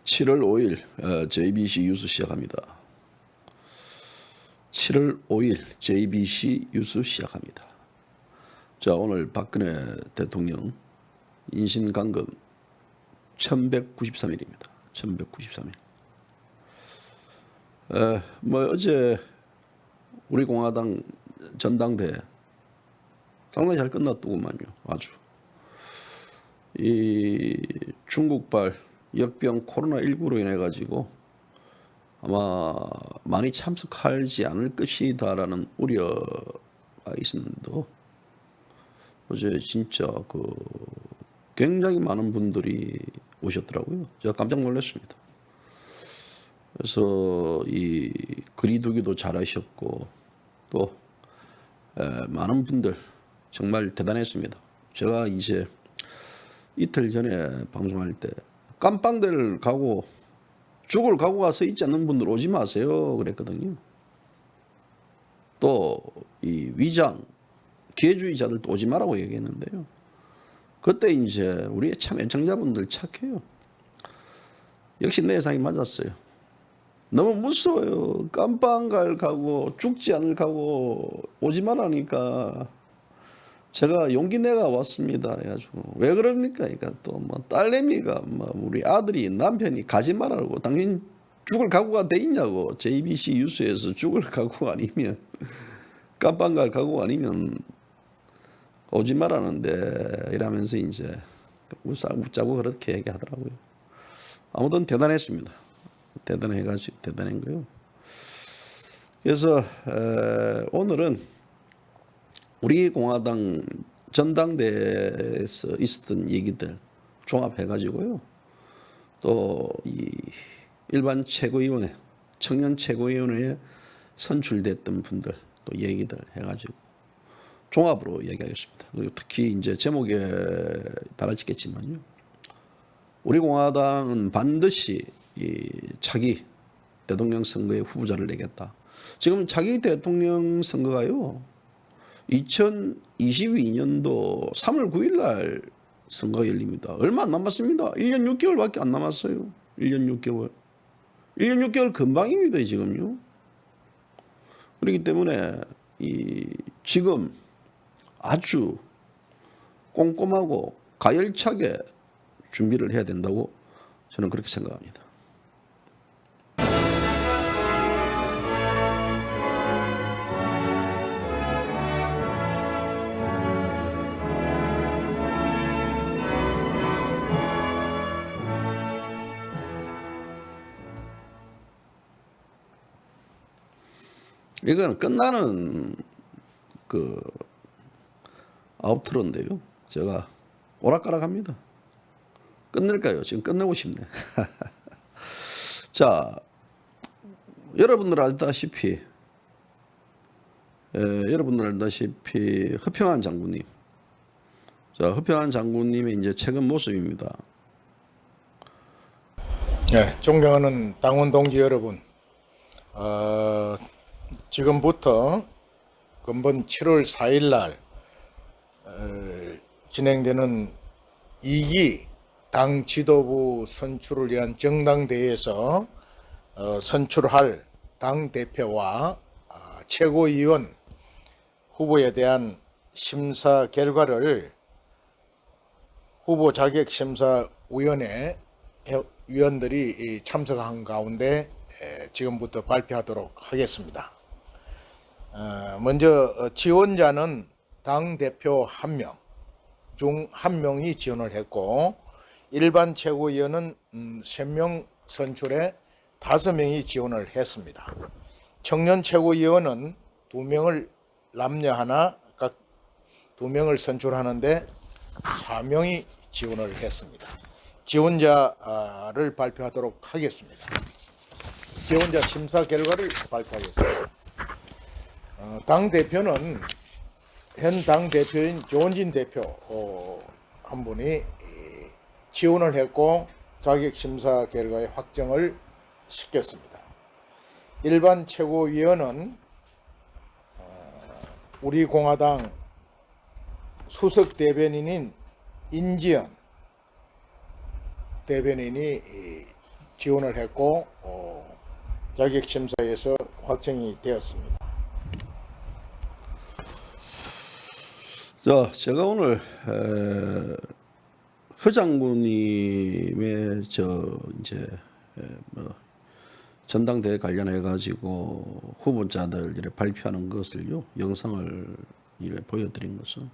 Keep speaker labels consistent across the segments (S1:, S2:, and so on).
S1: 7월 5일 JBC 뉴스 시작합니다. 7월 5일 JBC 뉴스 시작합니다. 자, 오늘 박근혜 대통령 인신감금 1193일입니다. 1193일. 어제 우리 공화당 전당대회 상당히 잘 끝났더구만요. 아주. 이 중국발 역병 코로나19로 인해 가지고 아마 많이 참석하지 않을 것이다라는 우려가 있었는데 어제 진짜 굉장히 많은 분들이 오셨더라고요. 제가 깜짝 놀랐습니다. 그래서 이 거리두기도 잘하셨고 또 많은 분들 정말 대단했습니다. 제가 이제 이틀 전에 방송할 때 깜빵들 가고 죽을 각오가 서 있지 않는 분들 오지 마세요 그랬거든요. 또 이 위장 기회주의자들도 오지 말라고 얘기했는데요. 그때 이제 우리 참 애청자분들 착해요. 역시 내 예상이 맞았어요. 너무 무서워요. 깜빵 갈 각오, 죽지 않을 각오 오지 말라니까 제가 용기 내가 왔습니다. 해가지고 왜 그럽니까? 그러니까 또 뭐 딸내미가 뭐 우리 아들이 남편이 가지 말라고 당연히 죽을 각오가 돼 있냐고. JBC 뉴스에서 죽을 각오 아니면 깜빵 갈 각오 아니면 오지 말라는데 이러면서 이제 웃자고 그렇게 얘기하더라고요. 아무튼 대단했습니다. 대단해가지고 대단한 거요. 그래서 오늘은 우리 공화당 전당대회에서 있었던 얘기들 종합해가지고요. 또 이 일반 최고위원회, 청년 최고위원회에 선출됐던 분들 또 얘기들 해가지고 종합으로 얘기하겠습니다. 그리고 특히 이제 제목에 달라지겠지만요. 우리 공화당은 반드시 이 차기 대통령 선거에 후보자를 내겠다. 지금 차기 대통령 선거가요. 2022년도 3월 9일 날 선거가 열립니다. 얼마 안 남았습니다. 1년 6개월밖에 안 남았어요. 1년 6개월. 1년 6개월 금방입니다, 지금요. 그렇기 때문에 지금 아주 꼼꼼하고 가열차게 준비를 해야 된다고 저는 그렇게 생각합니다. 이거는 끝나는 아웃트로인데요. 제가 오락가락합니다. 끝낼까요? 지금 끝내고 싶네. 자, 여러분들 알다시피 허평한 장군님. 자, 허평한 장군님의 이제 최근 모습입니다.
S2: 네, 존경하는 당원 동지 여러분, 지금부터 금번 7월 4일 날 진행되는 2기 당 지도부 선출을 위한 정당대회에서 선출할 당 대표와 최고위원 후보에 대한 심사 결과를 후보 자격 심사위원회 위원들이 참석한 가운데 지금부터 발표하도록 하겠습니다. 먼저 지원자는 당대표 1명 중 1명이 지원을 했고 일반 최고위원은 3명 선출에 5명이 지원을 했습니다. 청년 최고위원은 2명을 남녀 하나 각 2명을 선출하는데 4명이 지원을 했습니다. 지원자를 발표하도록 하겠습니다. 지원자 심사 결과를 발표하겠습니다. 당대표는 현 당대표인 조원진 대표 한 분이 지원을 했고 자격심사 결과의 확정을 시켰습니다. 일반 최고위원은 우리 공화당 수석 대변인인 인지연 대변인이 지원을 했고 자격심사에서 확정이 되었습니다.
S1: 자, 제가 오늘 허 장군님의 이제 뭐 전당대회 관련해 가지고 후보자들 이렇게 발표하는 것을요, 영상을 이렇게 보여드린 것은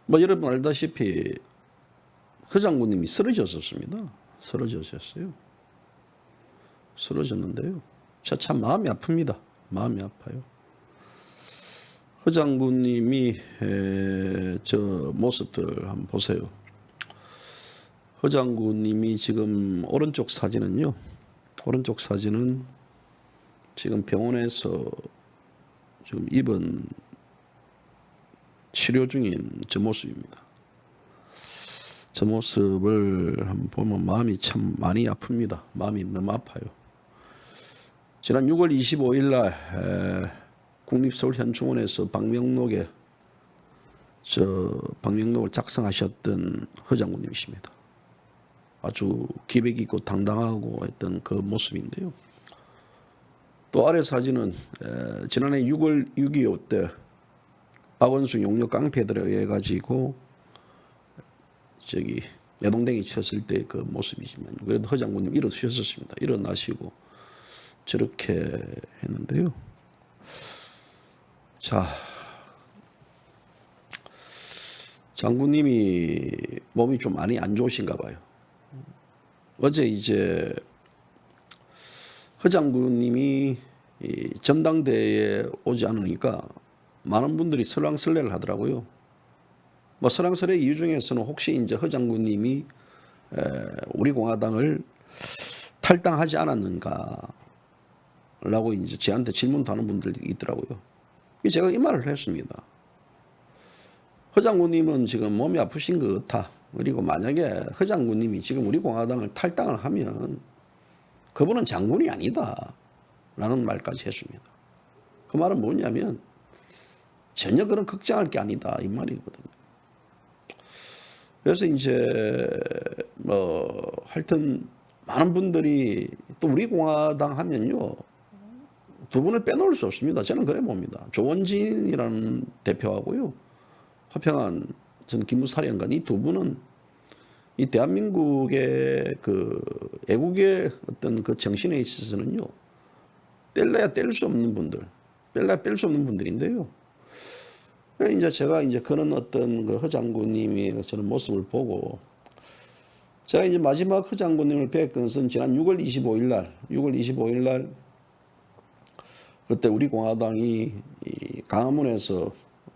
S1: 뭐 여러분 알다시피 허 장군님이 쓰러졌었습니다. 쓰러졌어요. 쓰러졌는데요, 참 마음이 아픕니다. 마음이 아파요. 허 장군님이 저 모습들 한번 보세요. 허 장군님이 지금 오른쪽 사진은요, 오른쪽 사진은 지금 병원에서 지금 입원 치료 중인 저 모습입니다. 저 모습을 한번 보면 마음이 참 많이 아픕니다. 마음이 너무 아파요. 지난 6월 25일 날 국립서울현충원에서 방명록을 작성하셨던 허 장군님이십니다. 아주 기백 있고 당당하고 했던 그 모습인데요. 또 아래 사진은 지난해 6월 6.25 때 박원순 용역 깡패들에 의해 가지고 내동댕이 쳤을 때 그 모습이지만, 그래도 허 장군님 일어서셨습니다. 일어나시고 저렇게 했는데요. 자, 장군님이 몸이 좀 많이 안 좋으신가 봐요. 어제 이제 허 장군님이 전당대회에 오지 않으니까 많은 분들이 설왕설래를 하더라고요. 뭐 설왕설래 이유 중에서는 혹시 이제 허 장군님이 우리 공화당을 탈당하지 않았는가라고 이제 저한테 질문도 하는 분들이 있더라고요. 제가 이 말을 했습니다. 허 장군님은 지금 몸이 아프신 것 같아. 그리고 만약에 허 장군님이 지금 우리 공화당을 탈당을 하면 그분은 장군이 아니다 라는 말까지 했습니다. 그 말은 뭐냐면 전혀 그런 걱정할 게 아니다 이 말이거든요. 그래서 이제 뭐 하여튼 많은 분들이 또 우리 공화당 하면요, 두 분을 빼놓을 수 없습니다. 저는 그래 봅니다. 조원진이라는 대표하고요, 화평한 전 기무사령관, 이 두 분은 이 대한민국의 그 애국의 어떤 그 정신에 있어서는요, 뗄래야 뗄 수 없는 분들, 뺄래야 뺄 수 없는 분들인데요. 이제 제가 이제 그런 어떤 그 허 장군님이 저는 모습을 보고, 제가 이제 마지막 허 장군님을 뵌 것은 지난 6월 25일 날 그때 우리 공화당이 이 강화문에서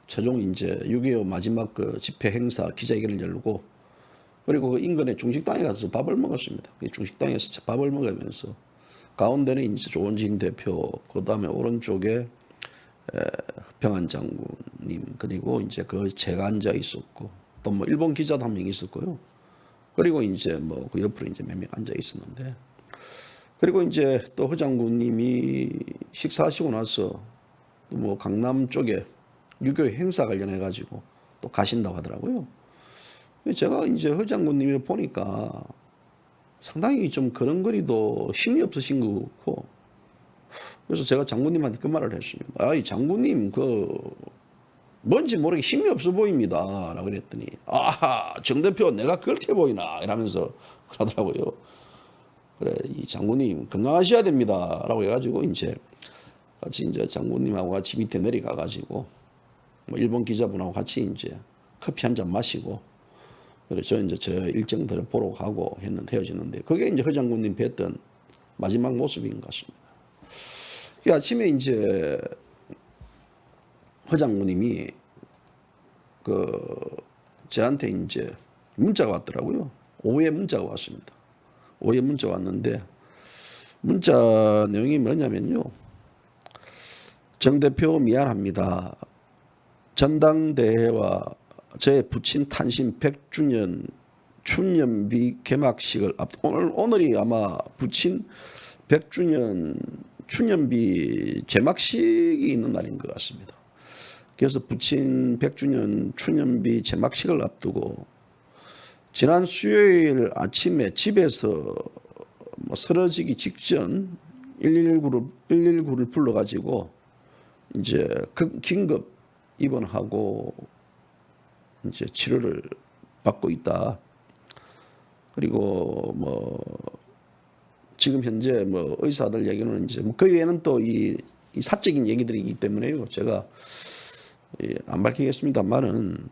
S1: 최종 이제 6.25 마지막 그 집회 행사 기자회견을 열고, 그리고 그 인근의 중식당에 가서 밥을 먹었습니다. 중식당에서 밥을 먹으면서 가운데는 이제 조원진 대표, 그 다음에 오른쪽에 평안 장군님, 그리고 이제 그 제가 앉아 있었고, 또 뭐 일본 기자도 한 명 있었고요. 그리고 이제 뭐 그 옆으로 이제 몇 명 앉아 있었는데, 그리고 이제 또 허 장군님이 식사하시고 나서 또 뭐 강남 쪽에 유교 행사 관련해 가지고 또 가신다고 하더라고요. 제가 이제 허 장군님을 보니까 상당히 좀 그런거리도 힘이 없으신 것 같고, 그래서 제가 장군님한테 그 말을 했습니다. 아이 장군님 뭔지 모르게 힘이 없어 보입니다 라고 그랬더니, 아하 정 대표 내가 그렇게 보이나 이러면서 그러더라고요. 그래 이 장군님 건강하셔야 됩니다 라고 해가지고 이제 같이 이제 장군님하고 같이 밑에 내려가 가지고 뭐 일본 기자분하고 같이 이제 커피 한 잔 마시고, 그래서 이제 저 일정들을 보러 가고 했는데 헤어지는데, 그게 이제 허 장군님 뵀던 마지막 모습인 것 같습니다. 아침에 이제 허 장군님이 저한테 이제 문자가 왔더라고요. 오후에 문자가 왔습니다. 오후에 문자가 왔는데, 문자 내용이 뭐냐면요, 정 대표 미안합니다. 전당대회와 저의 부친 탄신 100주년 춘년비 개막식을 오늘이 아마 부친 100주년 춘년비 제막식이 있는 날인 것 같습니다. 그래서 부친 100주년 춘년비 제막식을 앞두고 지난 수요일 아침에 집에서 뭐 쓰러지기 직전 119를 불러가지고 이제 긴급 입원하고 이제 치료를 받고 있다. 그리고 뭐 지금 현재 뭐 의사들 얘기는 이제 뭐 그 외에는 또 이 사적인 얘기들이기 때문에요. 제가 안 밝히겠습니다만은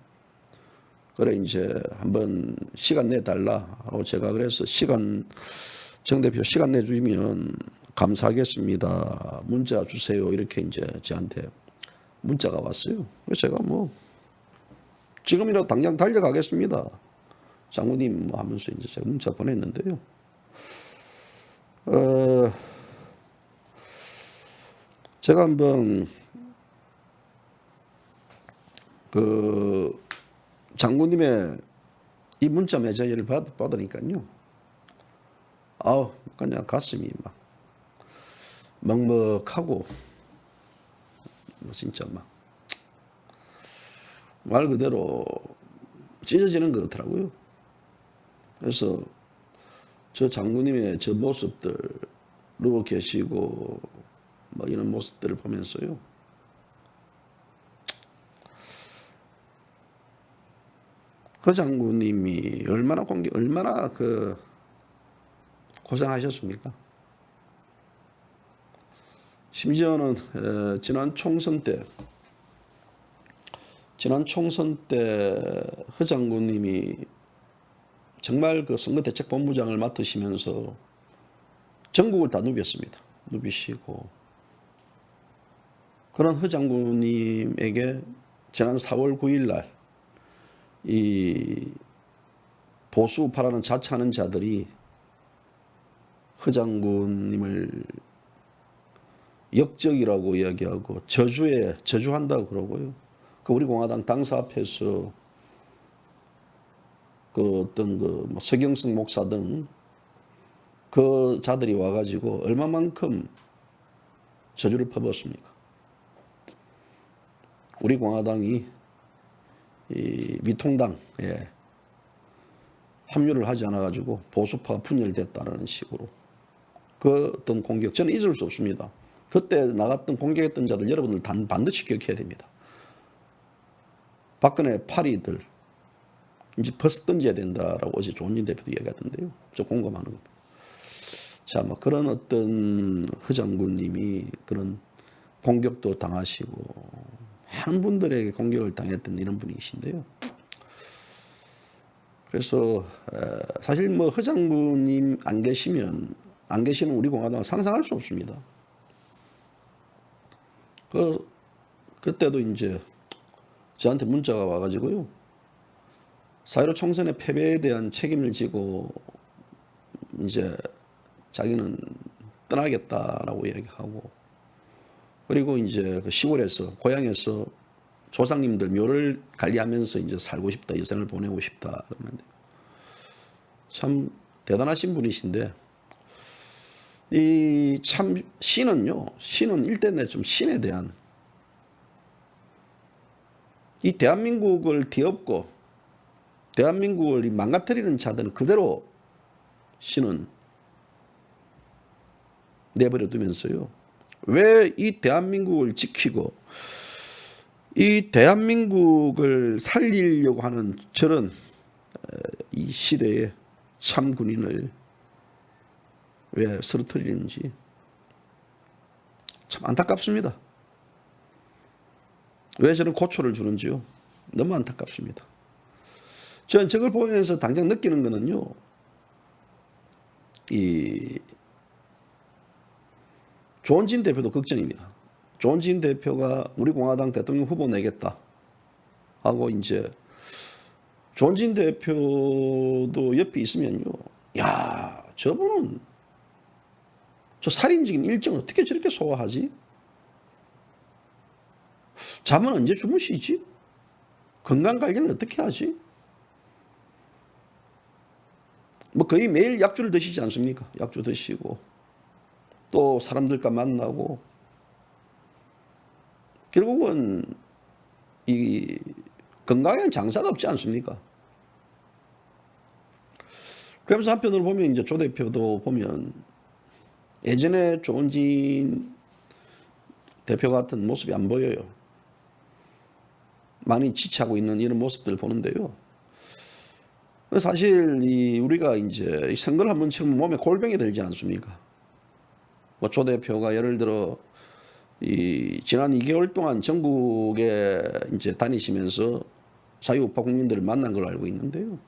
S1: 그래 이제 한번 시간 내달라 하고 제가 그래서 정 대표 시간 내주면 감사하겠습니다. 문자 주세요. 이렇게 이제 저한테 문자가 왔어요. 그래서 제가 뭐 지금이라도 당장 달려가겠습니다. 장모님 뭐 하면서 이제 제가 문자 보냈는데요. 제가 한번 그 장모님의 이 문자 메시지를 받으니까요. 아우 그냥 가슴이 막 먹먹하고 뭐 진짜 막 말 그대로 찢어지는 것 같더라고요. 그래서 저 장모님의 저 모습들 누워 계시고 뭐 이런 모습들을 보면서요. 그 장군님이 얼마나 그 고생하셨습니까? 심지어는 지난 총선 때 허 장군님이 정말 그 선거대책본부장을 맡으시면서 전국을 다 누비시고 그런 허 장군님에게 지난 4월 9일 날 이 보수 우파라는 자처하는 자들이 허 장군님을 역적이라고 이야기하고 저주한다고 그러고요. 그 우리 공화당 당사 앞에서 그 어떤 그 뭐 서경석 목사 등 그 자들이 와가지고 얼마만큼 저주를 퍼붓습니까? 우리 공화당이 이 미통당에 합류를 하지 않아가지고 보수파가 분열됐다는 식으로 그 어떤 공격 저는 잊을 수 없습니다. 그때 나갔던 공격했던 자들 여러분들 반드시 기억해야 됩니다. 박근혜 파리들 이제 벌써 던져야 된다라고 어제 조은진 대표도 얘기하던데요. 저 공감하는 겁니다. 자, 뭐 그런 어떤 허 장군님이 그런 공격도 당하시고 많은 분들에게 공격을 당했던 이런 분이신데요. 그래서 사실 뭐 허 장군님 안 계시는 우리 공화당은 상상할 수 없습니다. 그때도 이제 저한테 문자가 와가지고요. 4.15 총선의 패배에 대한 책임을 지고 이제 자기는 떠나겠다라고 얘기하고 그리고 이제 그 시골에서 고향에서 조상님들 묘를 관리하면서 이제 살고 싶다, 여생을 보내고 싶다 그러는데 참 대단하신 분이신데 이 참 신은 일대 좀 신에 대한 이 대한민국을 뒤엎고 대한민국을 망가뜨리는 자들은 그대로 신은 내버려 두면서요. 왜 이 대한민국을 지키고 이 대한민국을 살리려고 하는 저런 이 시대의 참 군인을 왜 쓰러뜨리는지 참 안타깝습니다. 왜 저런 고초를 주는지요. 너무 안타깝습니다. 저는 저걸 보면서 당장 느끼는 거는요. 이 조은진 대표도 걱정입니다. 조은진 대표가 우리 공화당 대통령 후보 내겠다 하고 이제 조은진 대표도 옆에 있으면요. 야, 저분은 저 살인적인 일정을 어떻게 저렇게 소화하지? 잠은 언제 주무시지? 건강 관리는 어떻게 하지? 뭐 거의 매일 약주를 드시지 않습니까? 약주 드시고 또 사람들과 만나고 결국은 이 건강에는 장사가 없지 않습니까? 그러면서 한편으로 보면 이제 조 대표도 보면 예전에 조원진 대표 같은 모습이 안 보여요. 많이 지치하고 있는 이런 모습들을 보는데요. 사실 우리가 이제 선거를 한번 치르면 몸에 골병이 들지 않습니까? 뭐 조 대표가 예를 들어 지난 2개월 동안 전국에 이제 다니시면서 자유우파 국민들을 만난 걸 알고 있는데요.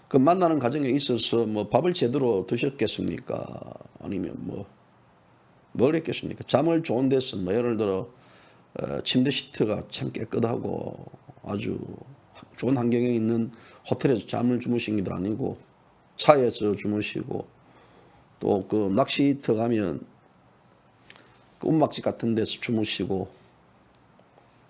S1: 그 만나는 과정에 있어서 뭐 밥을 제대로 드셨겠습니까? 아니면 뭘 했겠습니까? 잠을 좋은 데서 뭐 예를 들어 침대 시트가 참 깨끗하고 아주 좋은 환경에 있는 호텔에서 잠을 주무신 것도 아니고 차에서 주무시고 또 그 낚시터 가면 그 운막집 같은 데서 주무시고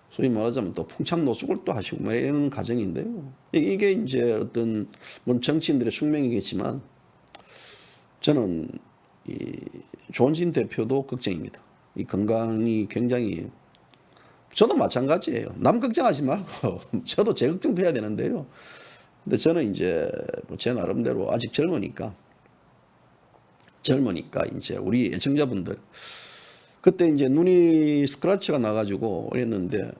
S1: 소위 말하자면 또 풍창 노숙을 또 하시고 뭐 이런 과정인데요. 이게 이제 어떤 뭐 정치인들의 숙명이겠지만 저는 조원진 대표도 걱정입니다. 이 건강이 굉장히 저도 마찬가지예요. 남 걱정하지 말고 저도 제 걱정도 해야 되는데요. 근데 저는 이제 제 나름대로 아직 젊으니까 이제 우리 애청자분들 그때 이제 눈이 스크래치가 나가지고 그랬는데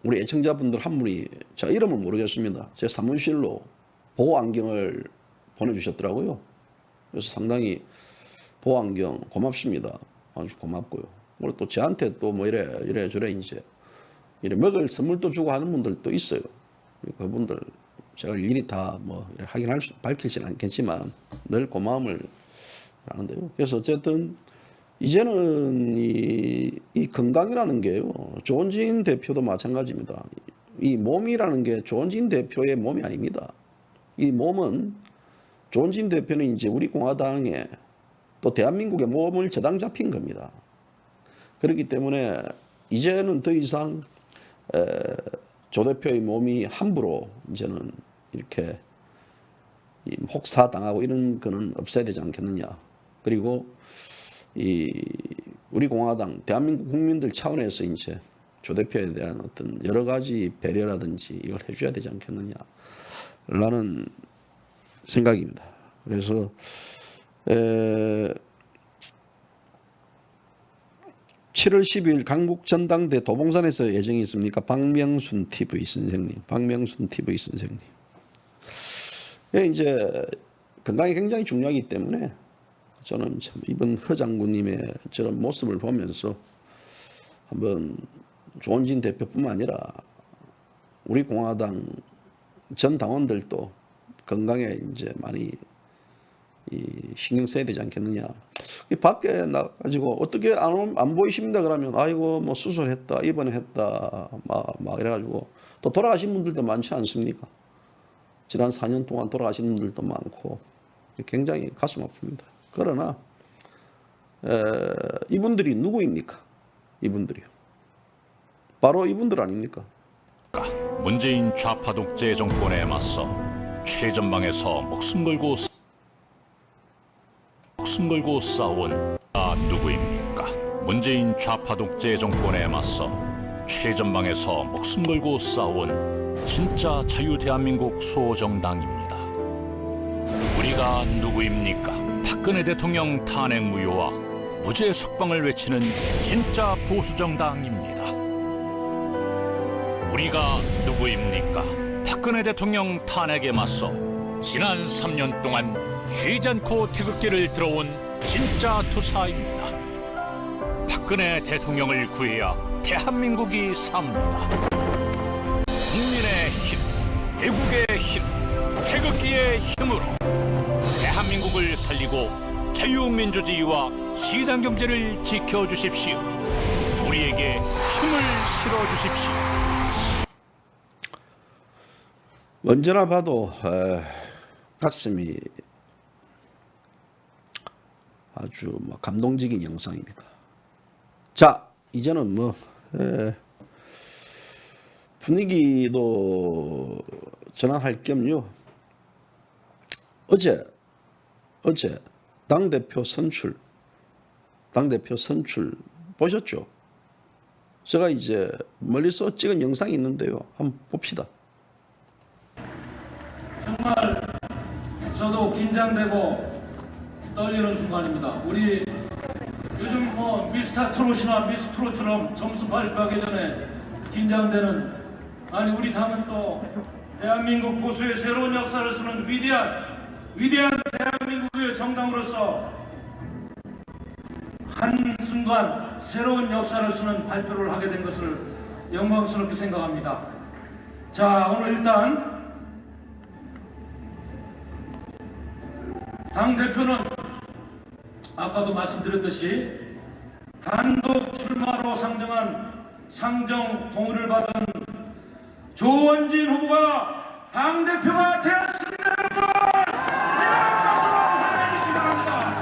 S1: 우리 애청자분들 한 분이 제가 이름을 모르겠습니다. 제 사무실로 보호 안경을 보내주셨더라고요. 그래서 상당히 보호 안경 고맙습니다. 아주 고맙고요. 그리고 또 저한테 또 뭐 이래 저래 이제 먹을 선물도 주고 하는 분들도 있어요. 그분들 제가 일일이 다 뭐 밝히지는 않겠지만 늘 고마움을 하는데요. 그래서 어쨌든 이제는 이 건강이라는 게요. 조원진 대표도 마찬가지입니다. 이 몸이라는 게 조원진 대표의 몸이 아닙니다. 이 몸은 조원진 대표는 이제 우리 공화당에 또 대한민국의 몸을 저당 잡힌 겁니다. 그렇기 때문에 이제는 더 이상 조 대표의 몸이 함부로 이제는 이렇게 혹사당하고 이런 거는 없어야 되지 않겠느냐. 그리고 우리 공화당 대한민국 국민들 차원에서 이제 조 대표에 대한 어떤 여러 가지 배려라든지 이걸 해줘야 되지 않겠느냐라는 생각입니다. 그래서 7월 10일 강북 전당대 도봉산에서 예정이 있습니까? 박명순 TV 선생님. 이제 건강이 굉장히 중요하기 때문에 저는 참 이번 허 장군님의 저런 모습을 보면서 한번 조원진 대표뿐만 아니라 우리 공화당 전 당원들도 건강에 이제 많이 신경 써야 되지 않겠느냐. 밖에 나가지고 어떻게 안 보이십니다 그러면 아이고 뭐 수술했다 입원했다 막 이래가지고 또 돌아가신 분들도 많지 않습니까? 지난 4년 동안 돌아가신 분들도 많고 굉장히 가슴 아픕니다. 그러나 이분들이 누구입니까? 이분들이요. 바로 이분들 아닙니까?
S3: 문재인 좌파 독재 정권에 맞서 최전방에서 목숨 걸고 싸운 누구입니까? 문재인 좌파 독재 정권에 맞서 최전방에서 목숨 걸고 싸운 진짜 자유 대한민국 수호정당입니다. 우리가 누구입니까? 박근혜 대통령 탄핵 무효와 무죄 석방을 외치는 진짜 보수정당입니다. 우리가 누구입니까? 박근혜 대통령 탄핵에 맞서 지난 3년 동안 쉬지 않고 태극기를 들어온 진짜 투사입니다. 박근혜 대통령을 구해야 대한민국이 삽니다. 국민의 힘, 애국의 힘, 태극기의 힘으로 대한민국을 살리고 자유민주주의와 시장경제를 지켜주십시오. 우리에게 힘을 실어주십시오.
S1: 언제나 봐도 가슴이 아주 감동적인 영상입니다. 자, 이제는 분위기도 전환할 겸요. 어제 당대표 선출 보셨죠? 제가 이제 멀리서 찍은 영상이 있는데요. 한번 봅시다.
S4: 정말 저도 긴장되고 떨리는 순간입니다. 우리 요즘 미스터 트롯이나 미스 트롯처럼 점수 발표하기 전에 긴장되는, 아니 우리 당은 또 대한민국 보수의 새로운 역사를 쓰는 위대한 대한민국의 정당으로서 한순간 새로운 역사를 쓰는 발표를 하게 된 것을 영광스럽게 생각합니다. 자, 오늘 일단 당대표는 아까도 말씀드렸듯이 단독 출마로 상정 동의를 받은 조원진 후보가 당대표가 되었습니다. 여러분! 환영해주시기 바랍니다.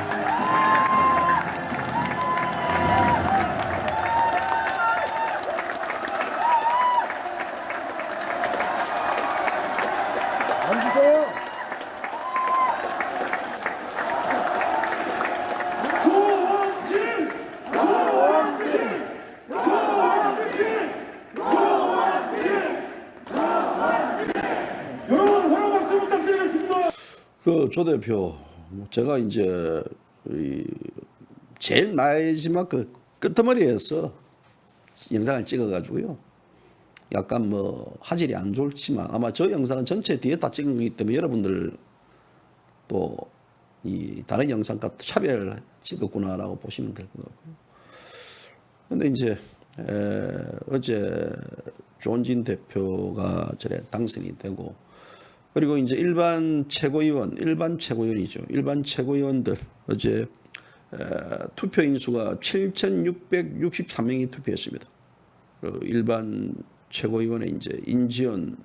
S2: 앉으세요.
S5: 여러분 환호 박수 부탁드리겠습니다.
S1: 그 조 대표, 제가 이제 제일 마지막 그 끄트머리에서 영상을 찍어가지고요. 약간 화질이 안 좋지만 아마 저 영상은 전체 뒤에 다 찍은 거기 때문에 여러분들 또 이 다른 영상과 차별 찍었구나라고 보시면 될 것 같고요. 근데 이제 어제 조원진 대표가 저래 당선이 되고, 그리고 이제 일반 최고위원이죠. 일반 최고위원들 어제 투표 인수가 7,663명이 투표했습니다. 일반 최고위원회 이제 인지연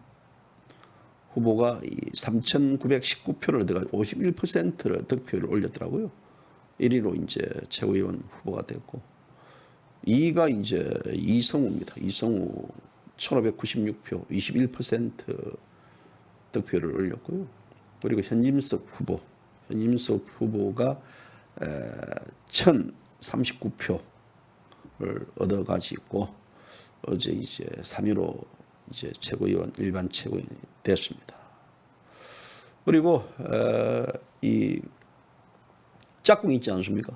S1: 후보가 3,919표를 얻어가지고 51%를 득표를 올렸더라고요. 1위로 이제 최고위원 후보가 됐고, 2위가 이제 이성우입니다. 이성우 1,596표, 21% 득표를 올렸고요. 그리고 현진석 후보가 1,039표를 얻어가지고 어제 이제 3위로 이제 일반 최고위원이 됐습니다. 그리고 이 짝꿍 있지 않습니까?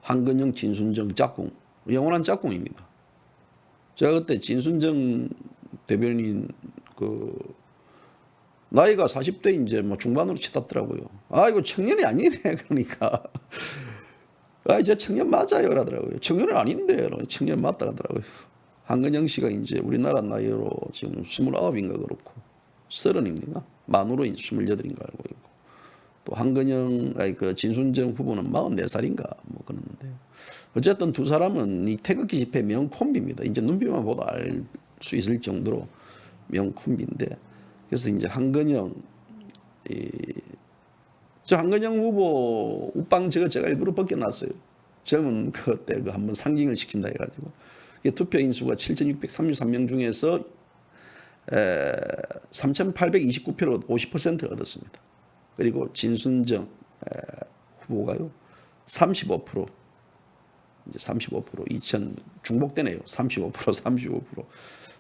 S1: 한근영, 진순정 짝꿍, 영원한 짝꿍입니다. 제가 그때 진순정 대변인 나이가 40대 이제 중반으로 치닫더라고요. 이거 청년이 아니네. 그러니까 저 청년 맞아요 라더라고요. 청년은 아닌데 청년 맞다 하더라고요. 한근영 씨가 이제 우리나라 나이로 지금 29인가 그렇고 30인가 만으로 28인가 알고 있고, 또 진순정 후보는 44살인가 그러는데, 어쨌든 두 사람은 이 태극기 집회 명콤비입니다. 이제 눈빛만 보도 알 수 있을 정도로 명콤비인데, 그래서 이제 한근영 후보 우빵 제가 일부러 벗겨놨어요. 젊은 그때 한번 상징을 시킨다 해가지고. 투표 인수가 7,633명 중에서 3,829표로 50%를 얻었습니다. 그리고 진순정 후보가요 35%, 이제 35% 중복되네요. 35%.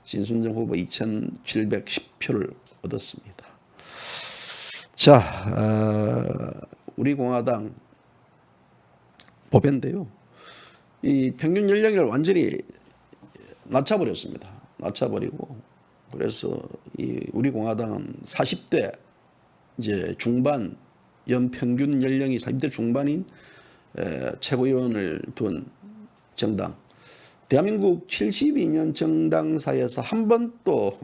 S1: 진순정 후보 2,710표를 얻었습니다. 자, 우리 공화당 법인데요. 이 평균 연령을 완전히 낮춰버렸습니다. 낮춰버리고, 그래서 우리 공화당은 40대 이제 중반, 연평균 연령이 40대 중반인 최고위원을 둔 정당, 대한민국 72년 정당사에서 한 번도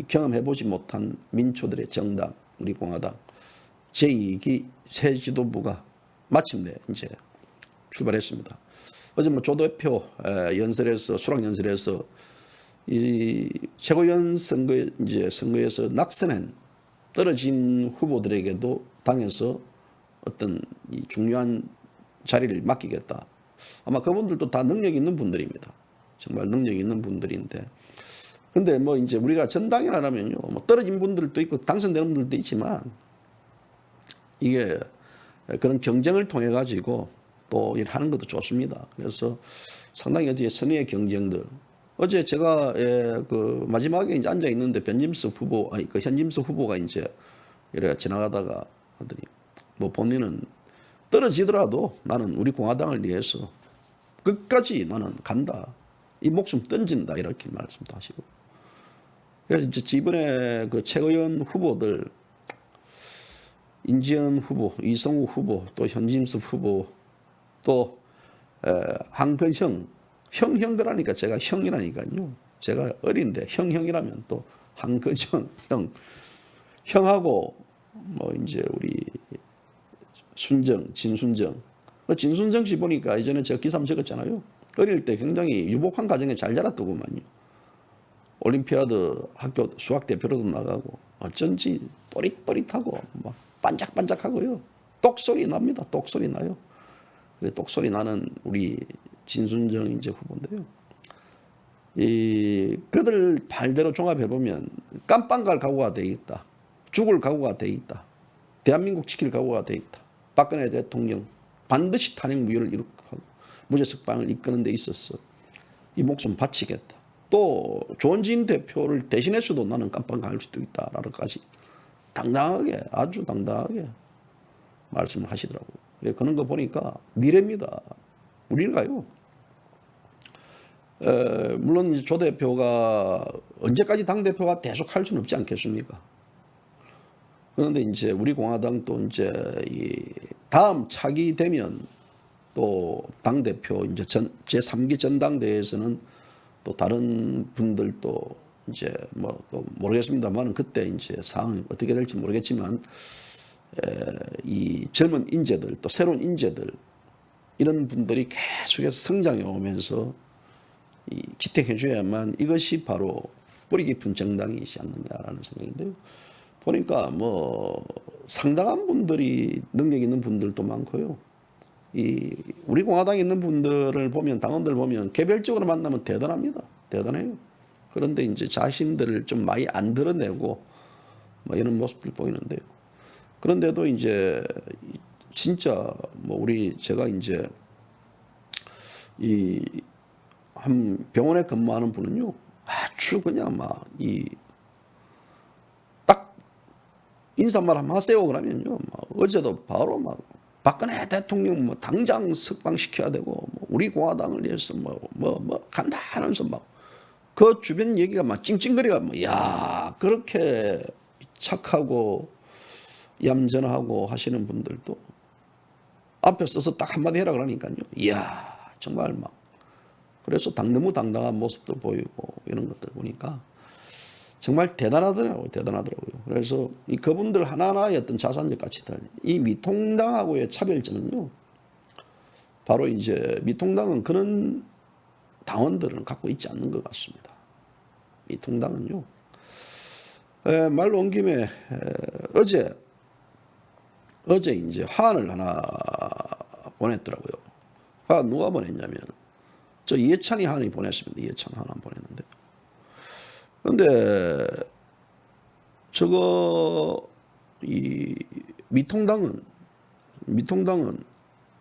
S1: 경험해보지 못한 민초들의 정당, 우리 공화당 제2기 새 지도부가 마침내 이제 출발했습니다. 어제 조 대표 수락 연설에서 이 최고위원 선거에서 낙선한 떨어진 후보들에게도 당에서 어떤 이 중요한 자리를 맡기겠다. 아마 그분들도 다 능력 있는 분들입니다. 정말 능력 있는 분들인데, 근데 이제 우리가 전당이라면요, 떨어진 분들도 있고 당선되는 분들도 있지만, 이게 그런 경쟁을 통해 가지고 또 일하는 것도 좋습니다. 그래서 상당히 어디에 선의의 경쟁들. 어제 제가 마지막에 이제 앉아 있는데 현진석 후보가 이제 이래 지나가다가 하더니 뭐 본인은 떨어지더라도 나는 우리 공화당을 위해서 끝까지 나는 간다. 이 목숨 던진다. 이렇게 말씀도 하시고. 그래서 이제 이번에 그 최의원 후보들 인지현 후보, 이성우 후보, 또 현진섭 후보, 또 한근형, 형들하니까 제가 형이라니까요. 제가 어린데 형이라면 또 한근형 형하고 뭐 이제 우리 진순정 씨 보니까 이전에 제가 기사 한번 적었잖아요. 어릴 때 굉장히 유복한 가정에 잘 자랐더구만요. 올림피아드 학교 수학 대표로도 나가고 어쩐지 또릿또릿하고 막 반짝반짝하고요. 똑소리 납니다. 똑소리 나요. 그래 똑소리 나는 우리 진순정 이제 후보인데요. 이 그들 발대로 종합해 보면 깜빵 갈 각오가 돼 있다. 죽을 각오가 돼 있다. 대한민국 지킬 각오가 돼 있다. 박근혜 대통령 반드시 탄핵 무효를 이룩하고 무죄석방을 이끄는 데 있어서 이 목숨 바치겠다. 또 조원진 대표를 대신해서도 나는 깜빵 갈 수도 있다라고까지 당당하게 아주 당당하게 말씀을 하시더라고요. 그런 거 보니까 미래입니다. 우리가요. 물론 이제 조 대표가 언제까지 당 대표가 계속 할 수는 없지 않겠습니까? 그런데 이제 우리 공화당도 이제 이 다음 차기 되면 또 당 대표 이제 제3기 전당대회에서는 또 다른 분들도 이제 뭐 또 모르겠습니다만 그때 이제 상황이 어떻게 될지 모르겠지만 이 젊은 인재들 또 새로운 인재들 이런 분들이 계속해서 성장해 오면서 이 기택해 줘야만 이것이 바로 뿌리 깊은 정당이지 않느냐라는 생각인데요. 보니까 뭐 상당한 분들이 능력 있는 분들도 많고요. 이 우리 공화당에 있는 분들을 보면 당원들 보면 개별적으로 만나면 대단합니다. 대단해요. 그런데 이제 자신들을 좀 많이 안 드러내고 뭐 이런 모습들 보이는데요. 그런데도 이제 진짜 뭐 우리 제가 이제 이 한 병원에 근무하는 분은요 아주 그냥 막 이 딱 인사말 한번 하세요 그러면요 막 어제도 바로 막 박근혜 대통령 뭐 당장 석방시켜야 되고 뭐 우리 공화당을 위해서 뭐 간다 하면서 막 그 주변 얘기가 막 찡찡거리가 뭐 야 그렇게 착하고 얌전하고 하시는 분들도 앞에 서서 딱 한마디 해라 그러니까요. 이야 정말 막 그래서 너무 당당한 모습도 보이고 이런 것들 보니까 정말 대단하더라고요. 그래서 이 그분들 하나하나의 어떤 자산적 가치들 이 미통당하고의 차별점은요. 바로 이제 미통당은 그런 당원들은 갖고 있지 않는 것 같습니다. 미통당은요. 말로 온 김에 어제 이제 화환을 하나 보냈더라고요. 화환 누가 보냈냐면 저 이해찬이 하나 보냈습니다. 이해찬 하나 보냈는데. 그런데 저거 이 미통당은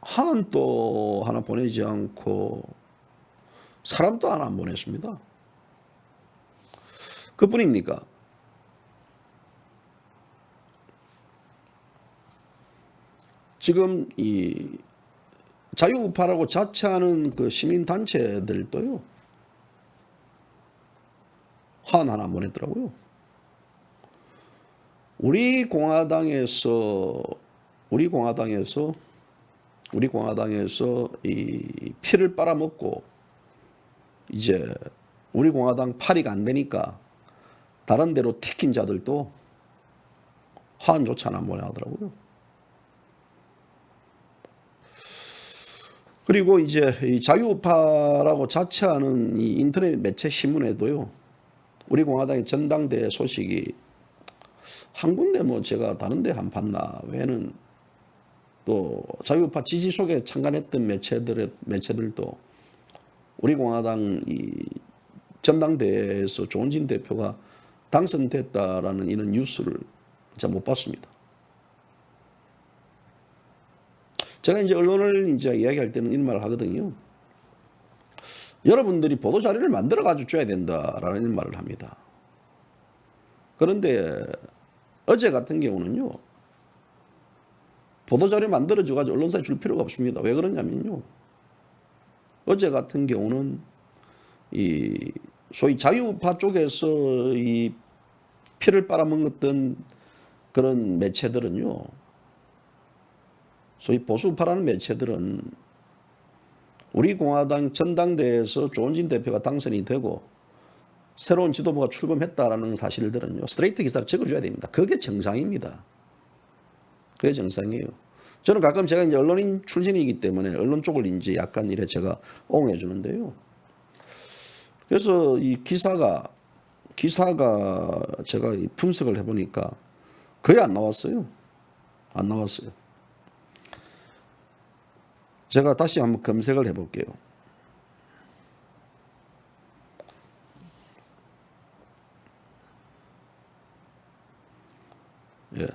S1: 화환도 하나 보내지 않고 사람도 하나 안 보냈습니다. 그뿐입니까? 지금 이 자유우파라고 자처하는 그 시민단체들도요, 화환 하나 보냈더라고요. 우리 공화당에서 이 피를 빨아먹고 이제 우리 공화당 파리가 안 되니까 다른 데로 튀긴 자들도 화환조차 안 보내더라고요. 그리고 이제 이 자유우파라고 자처하는 이 인터넷 매체 신문에도요, 우리 공화당의 전당대회 소식이 한 군데 뭐 제가 다른 데 한 봤나 외에는 또 자유우파 지지 속에 참관했던 매체들도 우리 공화당 이 전당대회에서 조원진 대표가 당선됐다라는 이런 뉴스를 제가 못 봤습니다. 제가 이제 언론을 이제 이야기할 때는 이런 말을 하거든요. 여러분들이 보도 자료를 만들어 가지고 줘야 된다라는 이런 말을 합니다. 그런데 어제 같은 경우는요, 보도자료 만들어줘가지고 언론사에 줄 필요가 없습니다. 왜 그러냐면요. 어제 같은 경우는 이 소위 자유우파 쪽에서 이 피를 빨아먹었던 그런 매체들은요. 소위 보수우파라는 매체들은 우리 공화당 전당대회에서 조원진 대표가 당선이 되고 새로운 지도부가 출범했다라는 사실들은요. 스트레이트 기사를 적어줘야 됩니다. 그게 정상입니다. 그게 정상이에요. 저는 가끔 제가 이제 언론인 출신이기 때문에 언론 쪽을 이제 약간 이래 제가 옹해 주는데요. 그래서 이 기사가 제가 분석을 해보니까 거의 안 나왔어요. 안 나왔어요. 제가 다시 한번 검색을 해볼게요. 예.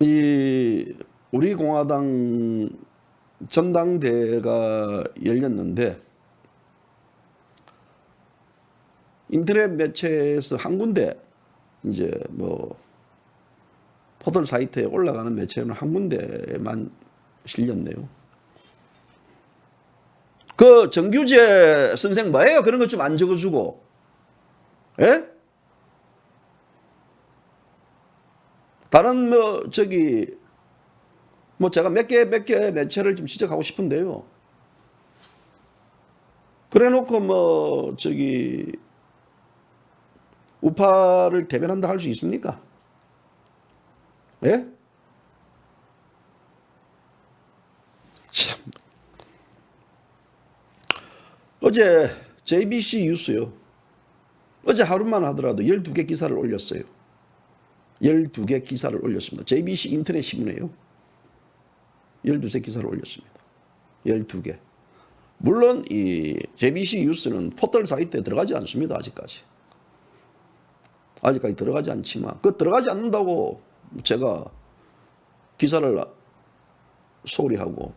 S1: 이 우리 공화당 전당대회가 열렸는데 인터넷 매체에서 한 군데 이제 뭐 포털 사이트에 올라가는 매체는 한 군데만 실렸네요. 그 정규재 선생 뭐예요? 그런 것 좀 안 적어주고, 예? 다른 뭐 저기 뭐 제가 몇 개 매체를 좀 지적하고 싶은데요. 그래놓고 뭐 저기 우파를 대변한다 할 수 있습니까? 예? 참. 어제 JBC 뉴스요. 어제 하루만 하더라도 12개 기사를 올렸어요. 12개 기사를 올렸습니다. JBC 인터넷 신문이에요. 12개 기사를 올렸습니다. 12개. 물론 이 JBC 뉴스는 포털 사이트에 들어가지 않습니다. 아직까지 들어가지 않지만 그 들어가지 않는다고 제가 기사를 소홀히 하고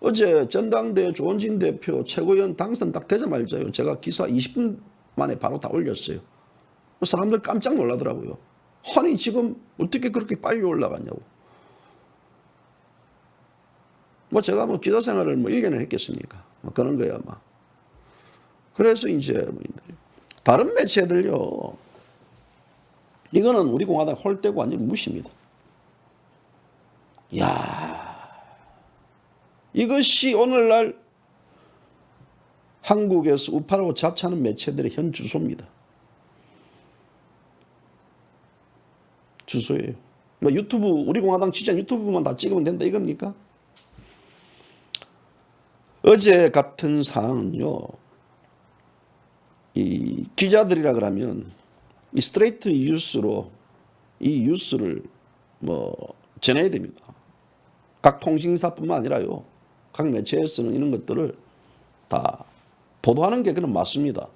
S1: 어제 전당대회 조원진 대표 최고위원 당선 딱 되자마자요. 제가 기사 20분 만에 바로 다 올렸어요. 사람들 깜짝 놀라더라고요. 아니 지금 어떻게 그렇게 빨리 올라갔냐고. 뭐 제가 뭐 기자 생활을 뭐 1년을 했겠습니까? 뭐 그런 거야 막. 그래서 이제 다른 매체들요. 이거는 우리 공화당 홀대고 완전 무시입니다. 야, 이것이 오늘날 한국에서 우파라고 자처하는 매체들의 현 주소입니다. 주소예요. 뭐 유튜브 우리 공화당 취재한 유튜브만 다 찍으면 된다 이겁니까? 어제 같은 사항은요. 이 기자들이라 그러면 이 스트레이트 뉴스로 이 뉴스를 뭐 전해야 됩니다. 각 통신사뿐만 아니라요. 각 매체에서는 이런 것들을 다 보도하는 게 그는 맞습니다.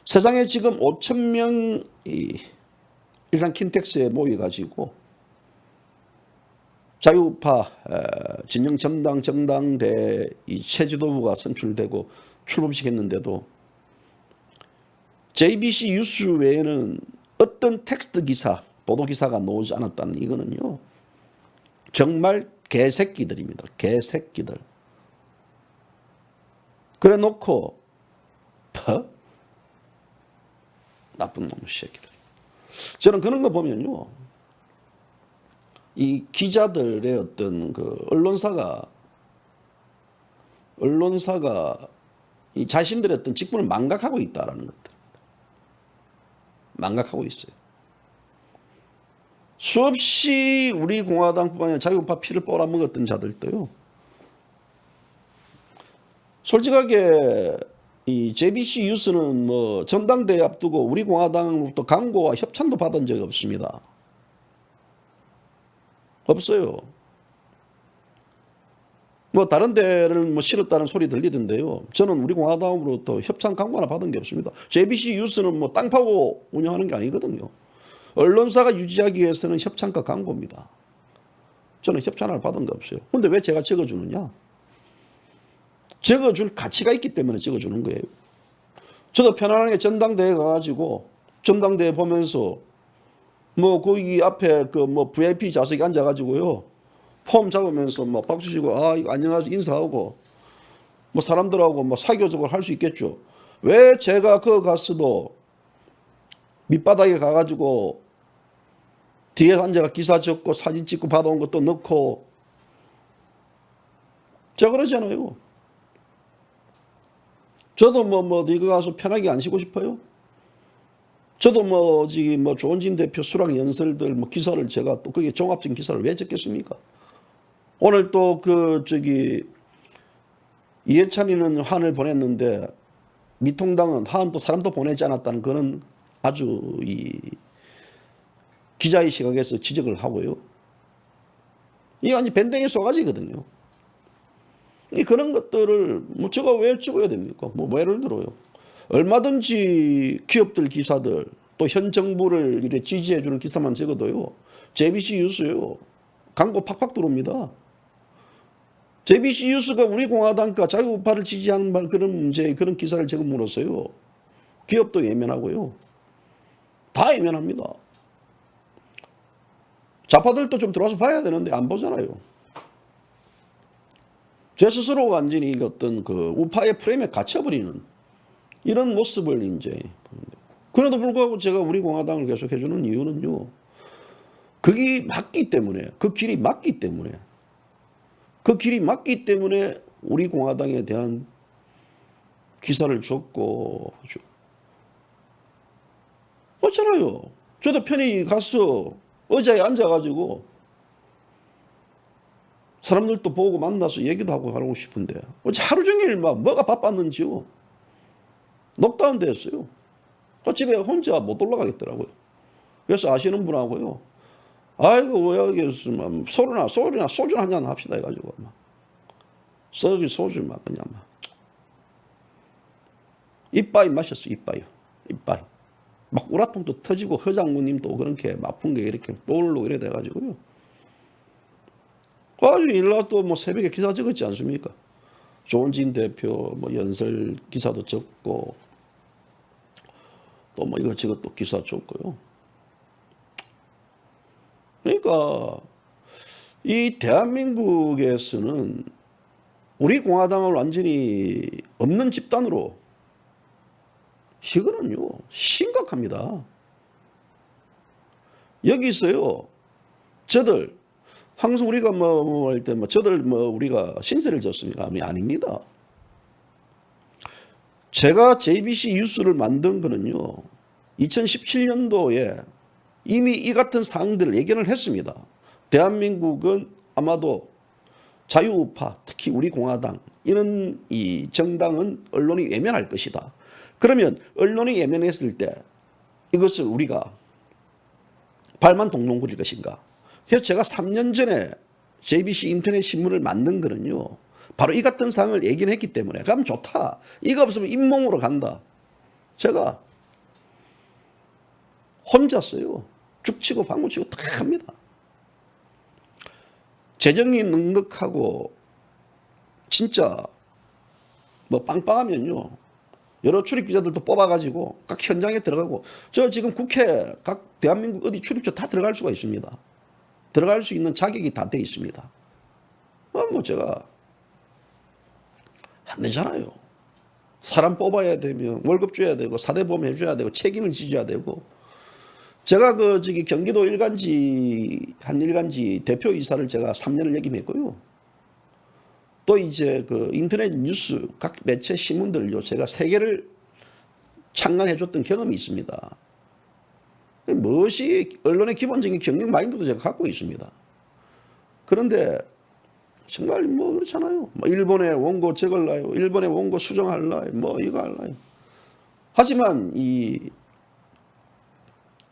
S1: 세상에 지금 5,000명이 일단 킨텍스에 모여가지고 자유우파 진영 전당대회 이 새 지도부가 선출되고 출범시켰는데도 JBC 뉴스 외에는 어떤 텍스트 기사, 보도 기사가 나오지 않았다는 이거는요. 정말 개새끼들입니다. 개새끼들. 그래 놓고 나쁜 놈의 새끼들. 저는 그런 거 보면요. 이 기자들의 어떤 그 언론사가 이 자신들의 어떤 직분을 망각하고 있다라는 것들. 망각하고 있어요. 수없이 우리 공화당뿐만 아니라 자유우파 피를 빨아먹었던 자들도요. 솔직하게 이 JBC 뉴스는 뭐 전당대회 앞두고 우리 공화당으로부터 광고와 협찬도 받은 적이 없습니다. 없어요. 뭐 다른 데를 뭐 싫었다는 소리 들리던데요. 저는 우리 공화당으로부터 협찬 광고 하나 받은 게 없습니다. JBC 뉴스는 뭐 땅 파고 운영하는 게 아니거든요. 언론사가 유지하기 위해서는 협찬과 광고입니다. 저는 협찬을 받은 게 없어요. 그런데 왜 제가 적어주느냐? 적어줄 가치가 있기 때문에 적어주는 거예요. 저도 편안하게 전당대회 가가지고 전당대회 보면서 뭐 거기 앞에 그 뭐 VIP 좌석에 앉아가지고요 폼 잡으면서 뭐 박수 치고 아 이거 안녕하세요 인사하고 뭐 사람들하고 뭐 사교적으로 할 수 있겠죠. 왜 제가 그 가서도 밑바닥에 가가지고 뒤에 앉아가 기사 적고 사진 찍고 받아온 것도 넣고 제가 그러잖아요. 저도 뭐 이거 가서 편하게 안 쉬고 싶어요. 저도 뭐 지금 뭐 조원진 대표 수락 연설들 뭐 기사를 제가 또 그게 종합적인 기사를 왜 적겠습니까? 오늘 또 그 저기 이해찬이는 한을 보냈는데 미통당은 한 또 사람도 보내지 않았다는 그런 아주 이 기자의 시각에서 지적을 하고요. 이게 아니 밴댕이 쏘가지거든요. 이 그런 것들을 뭐 제가 왜 찍어야 됩니까? 뭐 예를 들어요. 얼마든지 기업들 기사들 또 현 정부를 이렇게 지지해주는 기사만 적어도요. JBC 뉴스요. 광고 팍팍 들어옵니다. JBC 뉴스가 우리 공화당과 자유우파를 지지하는 그런 문제 그런 기사를 적음으로써요. 기업도 예민하고요. 다 예민합니다. 좌파들도 좀 들어와서 봐야 되는데 안 보잖아요. 제 스스로 완전히 어떤 그 우파의 프레임에 갇혀버리는 이런 모습을 이제 보는데. 그래도 불구하고 제가 우리 공화당을 계속 해주는 이유는요. 그게 맞기 때문에, 그 길이 맞기 때문에, 그 길이 맞기 때문에 우리 공화당에 대한 기사를 줬고, 맞잖아요. 저도 편히 가서 의자에 앉아가지고 사람들도 보고 만나서 얘기도 하고 하고 싶은데 어제 하루 종일 막 뭐가 바빴는지요. 녹다운 됐어요. 집에 혼자 못 올라가겠더라고요. 그래서 아시는 분하고요. 아이고 왜 여기서 막 소주나 한잔 합시다 해가지고 막 소주 막 그냥 막 이빠이 마셨어. 이빠이 막 우라통도 터지고 허장무님도 그렇게 아픈 게 이렇게 떠오르고 이래 돼가지고요. 아주 일날 또 뭐 새벽에 기사 적었지 않습니까? 조원진 대표 뭐 연설 기사도 적고 또 뭐 이것저것 또 기사 적고요. 그러니까 이 대한민국에서는 우리 공화당을 완전히 없는 집단으로 이거는요 심각합니다. 여기 있어요. 저들 항상 우리가 뭐 할 때 뭐 저들 뭐 우리가 신세를 졌습니까? 아닙니다. 제가 JBC 뉴스를 만든 거는요 2017년도에 이미 이 같은 사항들을 예견을 했습니다. 대한민국은 아마도 자유우파 특히 우리 공화당 이런 이 정당은 언론이 외면할 것이다. 그러면 언론이 외면했을 때 이것을 우리가 발만 동동 구릴 것인가. 그래서 제가 3년 전에 JBC 인터넷 신문을 만든 거는요. 바로 이 같은 상황을 예견했기 때문에 그럼 좋다. 이거 없으면 잇몸으로 간다. 제가 혼자서요. 죽치고 방구치고 다 합니다. 재정이 넉넉하고 진짜 뭐 빵빵하면요. 여러 출입 기자들도 뽑아가지고 각 현장에 들어가고 저 지금 국회 각 대한민국 어디 출입처 다 들어갈 수가 있습니다. 들어갈 수 있는 자격이 다 돼 있습니다. 뭐 제가 안 되잖아요. 사람 뽑아야 되면 월급 줘야 되고 사대보험 해줘야 되고 책임을 지져야 되고 제가 그 저기 경기도 일간지 한 일간지 대표이사를 제가 3년을 역임했고요. 또 이제 그 인터넷 뉴스 각 매체 신문들요 제가 3개를 창간해줬던 경험이 있습니다. 무엇이 언론의 기본적인 경영 마인드도 제가 갖고 있습니다. 그런데 정말 뭐 그렇잖아요. 뭐 일본의 원고 적을라요. 일본의 원고 수정할라요. 뭐 이거 할라요. 하지만 이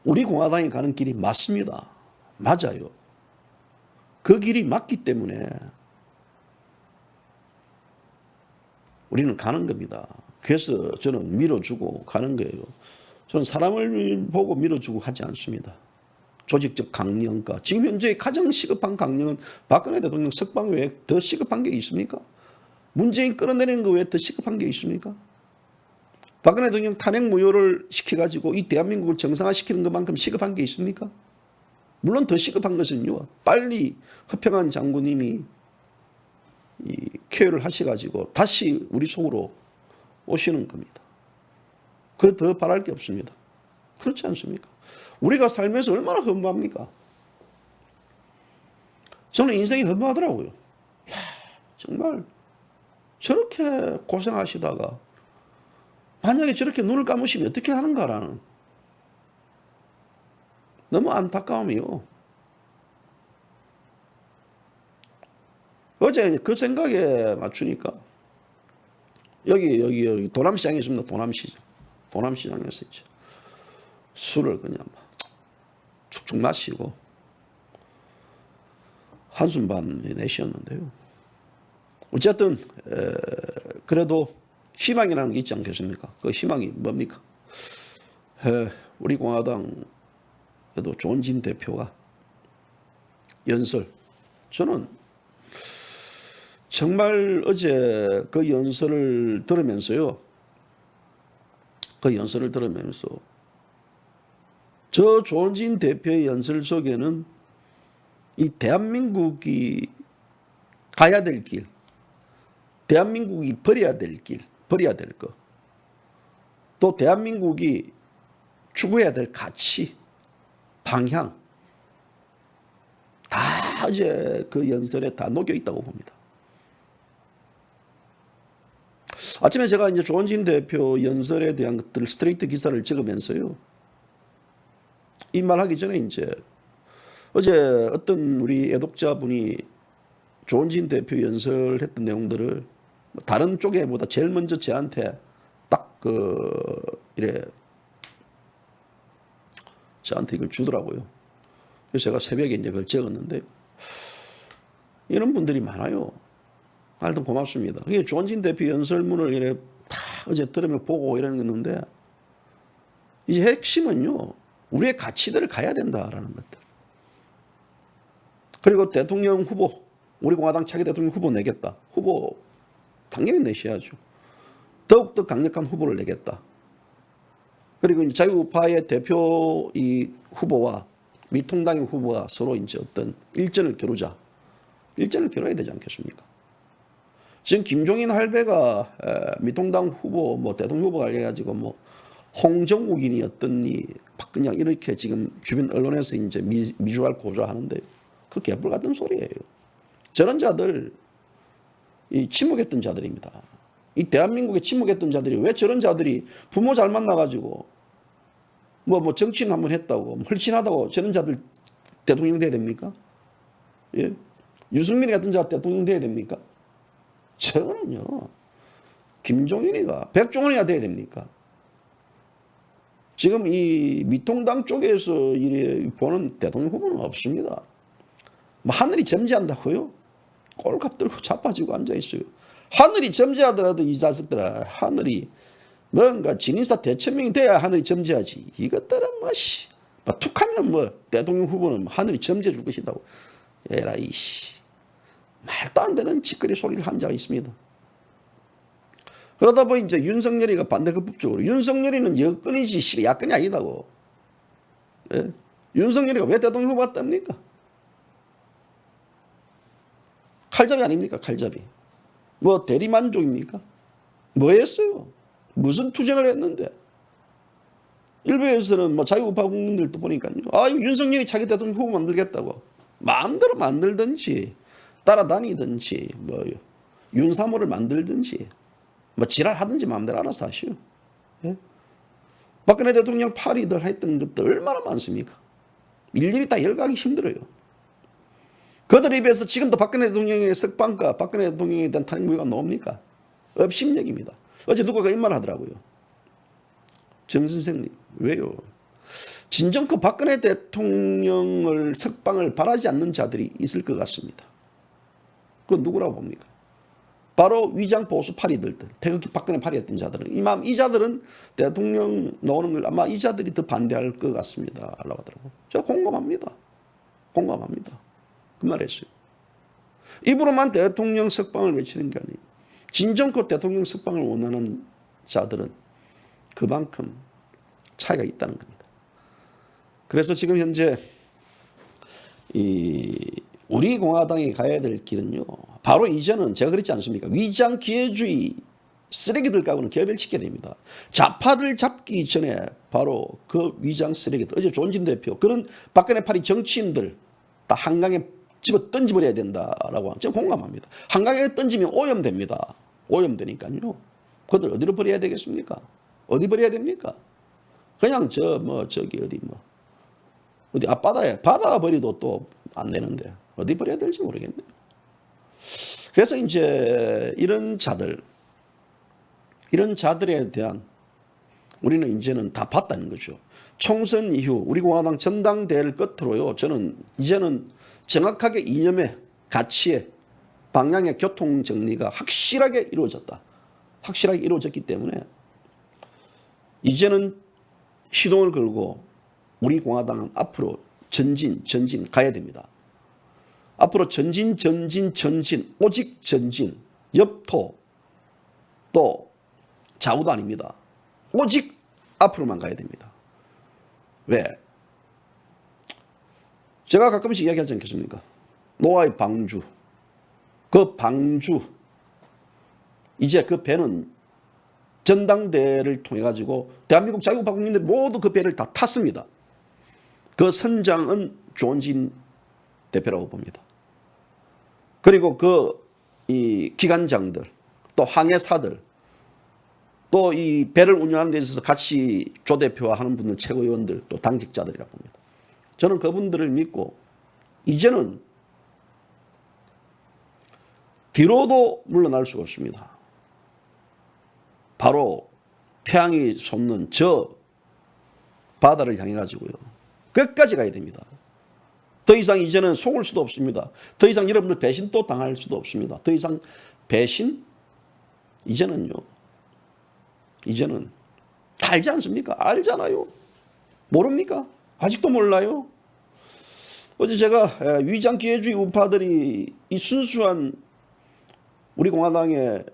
S1: 우리 공화당이 가는 길이 맞습니다. 맞아요. 그 길이 맞기 때문에 우리는 가는 겁니다. 그래서 저는 밀어주고 가는 거예요. 저는 사람을 보고 밀어주고 하지 않습니다. 조직적 강령과 지금 현재 가장 시급한 강령은 박근혜 대통령 석방 외에 더 시급한 게 있습니까? 문재인 끌어내리는 거 외에 더 시급한 게 있습니까? 박근혜 대통령 탄핵 무효를 시켜가지고 이 대한민국을 정상화시키는 것만큼 시급한 게 있습니까? 물론 더 시급한 것은요, 빨리 허평한 장군님이 이 쾌유를 하셔가지고 다시 우리 속으로 오시는 겁니다. 그 더 바랄 게 없습니다. 그렇지 않습니까? 우리가 살면서 얼마나 허무합니까? 저는 인생이 허무하더라고요. 야, 정말 저렇게 고생하시다가 만약에 저렇게 눈을 감으시면 어떻게 하는가라는 너무 안타까움이요. 어제 그 생각에 맞추니까 여기 도남시장에 있습니다. 도남시장에서 이제 술을 그냥 막 축축 마시고 한숨 반 내쉬었는데요. 어쨌든 그래도 희망이라는 게 있지 않겠습니까? 그 희망이 뭡니까? 우리 공화당 그래도 조원진 대표가 연설, 저는 정말 어제 그 연설을 들으면서요, 저 조원진 대표의 연설 속에는 이 대한민국이 가야 될 길, 대한민국이 버려야 될 길, 버려야 될 것, 또 대한민국이 추구해야 될 가치, 방향, 다 어제 그 연설에 다 녹여 있다고 봅니다. 아침에 제가 이제 조원진 대표 연설에 대한 것들을 스트레이트 기사를 찍으면서요, 이 말하기 전에 이제 어제 어떤 우리 애독자분이 조원진 대표 연설했던 내용들을 다른 쪽에보다 제일 먼저 저한테 딱 이래 저한테 이걸 주더라고요. 그래서 제가 새벽에 이제 그걸 적었는데 이런 분들이 많아요. 하여튼 고맙습니다. 이게 조원진 대표 연설문을 이래 다 어제 들으며 보고 이러는데 이제 핵심은요, 우리의 가치들을 가야 된다라는 것들. 그리고 대통령 후보, 우리 공화당 차기 대통령 후보 내겠다. 후보 당연히 내셔야죠. 더욱더 강력한 후보를 내겠다. 그리고 이제 자유우파의 대표 이 후보와 미통당의 후보가 서로 이제 어떤 일전을 겨루자. 일전을 겨뤄야 되지 않겠습니까? 지금 김종인 할배가 미통당 후보, 뭐 대통령 후보가 알려가지고 뭐 홍정욱이니 어떤니 그냥 이렇게 지금 주변 언론에서 이제 미주알 고조하는데 그 개뿔 같은 소리예요. 저런 자들, 이 침묵했던 자들입니다. 이 대한민국에 침묵했던 자들이 왜 저런 자들이 부모 잘 만나가지고 뭐 정치인 한번 했다고 헐신하다고 저런 자들 대통령 돼야 됩니까? 예? 유승민 같은 자 대통령 돼야 됩니까? 저거는요, 김종인이가 백종원이가 돼야 됩니까? 지금 이 미통당 쪽에서 이래 보는 대통령 후보는 없습니다. 뭐 하늘이 점지한다고요? 꼴값 들고 자빠지고 앉아있어요. 하늘이 점지하더라도 이 자식들아, 하늘이 뭔가 진인사 대천명이 돼야 하늘이 점지하지. 이것들은 뭐 툭하면 뭐 대통령 후보는 하늘이 점지해 줄 것이다고. 에라이 말도 안 되는 짓거리 소리를 한 자가 있습니다. 그러다 보니 이제 윤석열이가 반대급부적으로, 윤석열이는 여건이지 야건이 아니다고. 예? 윤석열이가 왜 대통령 후보 왔답니까? 칼잡이 아닙니까? 칼잡이. 뭐 대리만족입니까? 뭐 했어요? 무슨 투쟁을 했는데? 일부에서는 뭐 자유우파 국민들도 보니까요, 윤석열이 자기 대통령 후보 만들겠다고 마음대로 만들든지 따라다니든지 뭐 윤사모를 만들든지 뭐 지랄하든지 마음대로 알아서 하시오. 예? 박근혜 대통령 파리들 했던 것들 얼마나 많습니까? 일일이 다 열거하기 힘들어요. 그들 입에서 지금도 박근혜 대통령의 석방과 박근혜 대통령에 대한 탄핵 무효가 나옵니까? 업심력입니다. 어제 누가가 이 말 하더라고요. 정 선생님, 왜요? 진정코 박근혜 대통령을 석방을 바라지 않는 자들이 있을 것 같습니다. 그건 누구라고 봅니까? 바로 위장 보수 파리들, 태극기 박근혜 파리했던 자들은 이 자들은 대통령 나오는 걸 아마 이 자들이 더 반대할 것 같습니다. 라고 하더라고요. 제가 공감합니다. 그 말했어요. 입으로만 대통령 석방을 외치는 게 아니에요. 진정코 대통령 석방을 원하는 자들은 그만큼 차이가 있다는 겁니다. 그래서 지금 현재 우리 공화당이 가야 될 길은요, 바로 이제는 제가 그랬지 않습니까? 위장 기회주의 쓰레기들과는 결별시켜야 됩니다. 좌파들 잡기 전에 바로 그 위장 쓰레기들, 어제 조원진 대표, 그런 박근혜 파리 정치인들 다 한강에 집어 던져버려야 된다라고 제가 공감합니다. 한강에 던지면 오염됩니다. 오염되니까요. 그들 어디로 버려야 되겠습니까? 어디 버려야 됩니까? 그냥 어디 앞바다에 바다 버리도 또 안 되는데 어디 버려야 될지 모르겠네요. 그래서 이제 이런 자들에 대한 우리는 이제는 다 봤다는 거죠. 총선 이후 우리 공화당 전당대회를 끝으로요, 저는 이제는 정확하게 이념의 가치의 방향의 교통 정리가 확실하게 이루어졌다. 확실하게 이루어졌기 때문에 이제는 시동을 걸고 우리 공화당은 앞으로 전진 가야 됩니다. 앞으로 전진, 오직 전진, 옆토 또 좌우도 아닙니다. 오직 앞으로만 가야 됩니다. 왜? 제가 가끔씩 이야기하지 않겠습니까? 노아의 방주. 그 방주, 이제 그 배는 전당대회를 통해 가지고 대한민국 자유우파 국민들 모두 그 배를 다 탔습니다. 그 선장은 조원진 대표라고 봅니다. 그리고 이 기관장들, 또 항해사들, 또 이 배를 운영하는 데 있어서 같이 조 대표와 하는 분들, 최고위원들, 또 당직자들이라고 봅니다. 저는 그분들을 믿고 이제는 뒤로도 물러날 수가 없습니다. 바로 태양이 솟는 저 바다를 향해 가지고요, 끝까지 가야 됩니다. 더 이상 이제는 속을 수도 없습니다. 더 이상 여러분들 배신 또 당할 수도 없습니다. 더 이상 배신, 이제는 다 알지 않습니까? 알잖아요. 모릅니까? 아직도 몰라요. 어제 제가 위장 기회주의 우파들이 이 순수한 우리 공화당의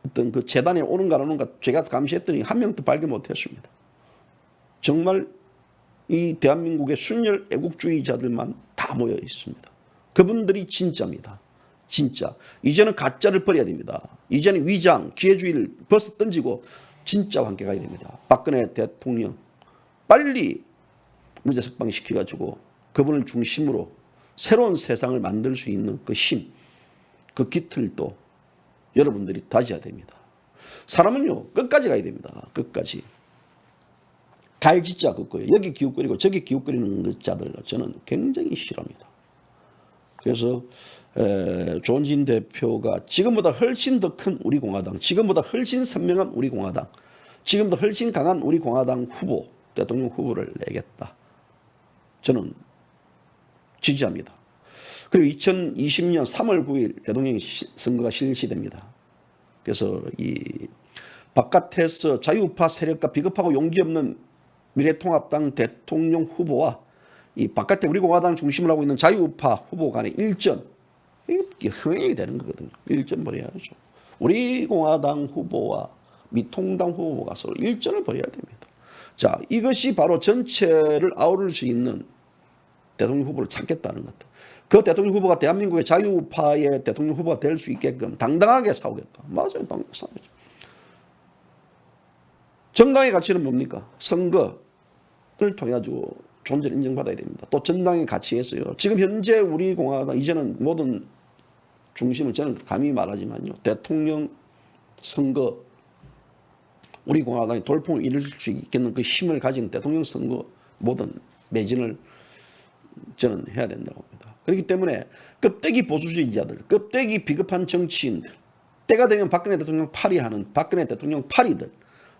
S1: 어떤 그 재단에 오는가 안 오는가 제가 감시했더니 한 명도 발견 못했습니다. 정말 이 대한민국의 순혈 애국주의자들만 다 모여 있습니다. 그분들이 진짜입니다. 진짜. 이제는 가짜를 버려야 됩니다. 이제는 위장, 기회주의를 벌써 던지고 진짜와 함께 가야 됩니다. 박근혜 대통령 빨리 문제 석방시켜가지고 그분을 중심으로 새로운 세상을 만들 수 있는 그 힘, 그 깃틀도 여러분들이 다져야 됩니다. 사람은요, 끝까지 가야 됩니다. 끝까지. 갈짓자 긋고요, 여기 기웃거리고 저기 기웃거리는 자들 저는 굉장히 싫어합니다. 그래서 조원진 대표가 지금보다 훨씬 더 큰 우리 공화당, 지금보다 훨씬 선명한 우리 공화당, 지금보다 훨씬 강한 우리 공화당 후보, 대통령 후보를 내겠다. 저는 지지합니다. 그리고 2020년 3월 9일 대통령 선거가 실시됩니다. 그래서 이 바깥에서 자유우파 세력과 비겁하고 용기 없는 미래통합당 대통령 후보와 이 바깥에 우리 공화당 중심을 하고 있는 자유우파 후보 간의 일전, 이게 흥행이 되는 거거든요. 일전 벌여야죠. 우리 공화당 후보와 미통당 후보가 서로 일전을 벌여야 됩니다. 자, 이것이 바로 전체를 아우를 수 있는 대통령 후보를 찾겠다는 것. 그 대통령 후보가 대한민국의 자유우파의 대통령 후보가 될 수 있게끔 당당하게 싸우겠다. 맞아요. 당당하게 싸우죠. 정당의 가치는 뭡니까? 선거를 통해 가지고 존재를 인정받아야 됩니다. 또 정당의 가치에서요, 지금 현재 우리 공화당 이제는 모든 중심을, 저는 감히 말하지만요, 대통령 선거, 우리 공화당이 돌풍을 일으킬 수 있겠는 그 힘을 가진 대통령 선거 모든 매진을 저는 해야 된다고 봅니다. 그렇기 때문에 껍데기 보수주의자들, 껍데기 비겁한 정치인들, 때가 되면 박근혜 대통령 파리하는 박근혜 대통령 파리들,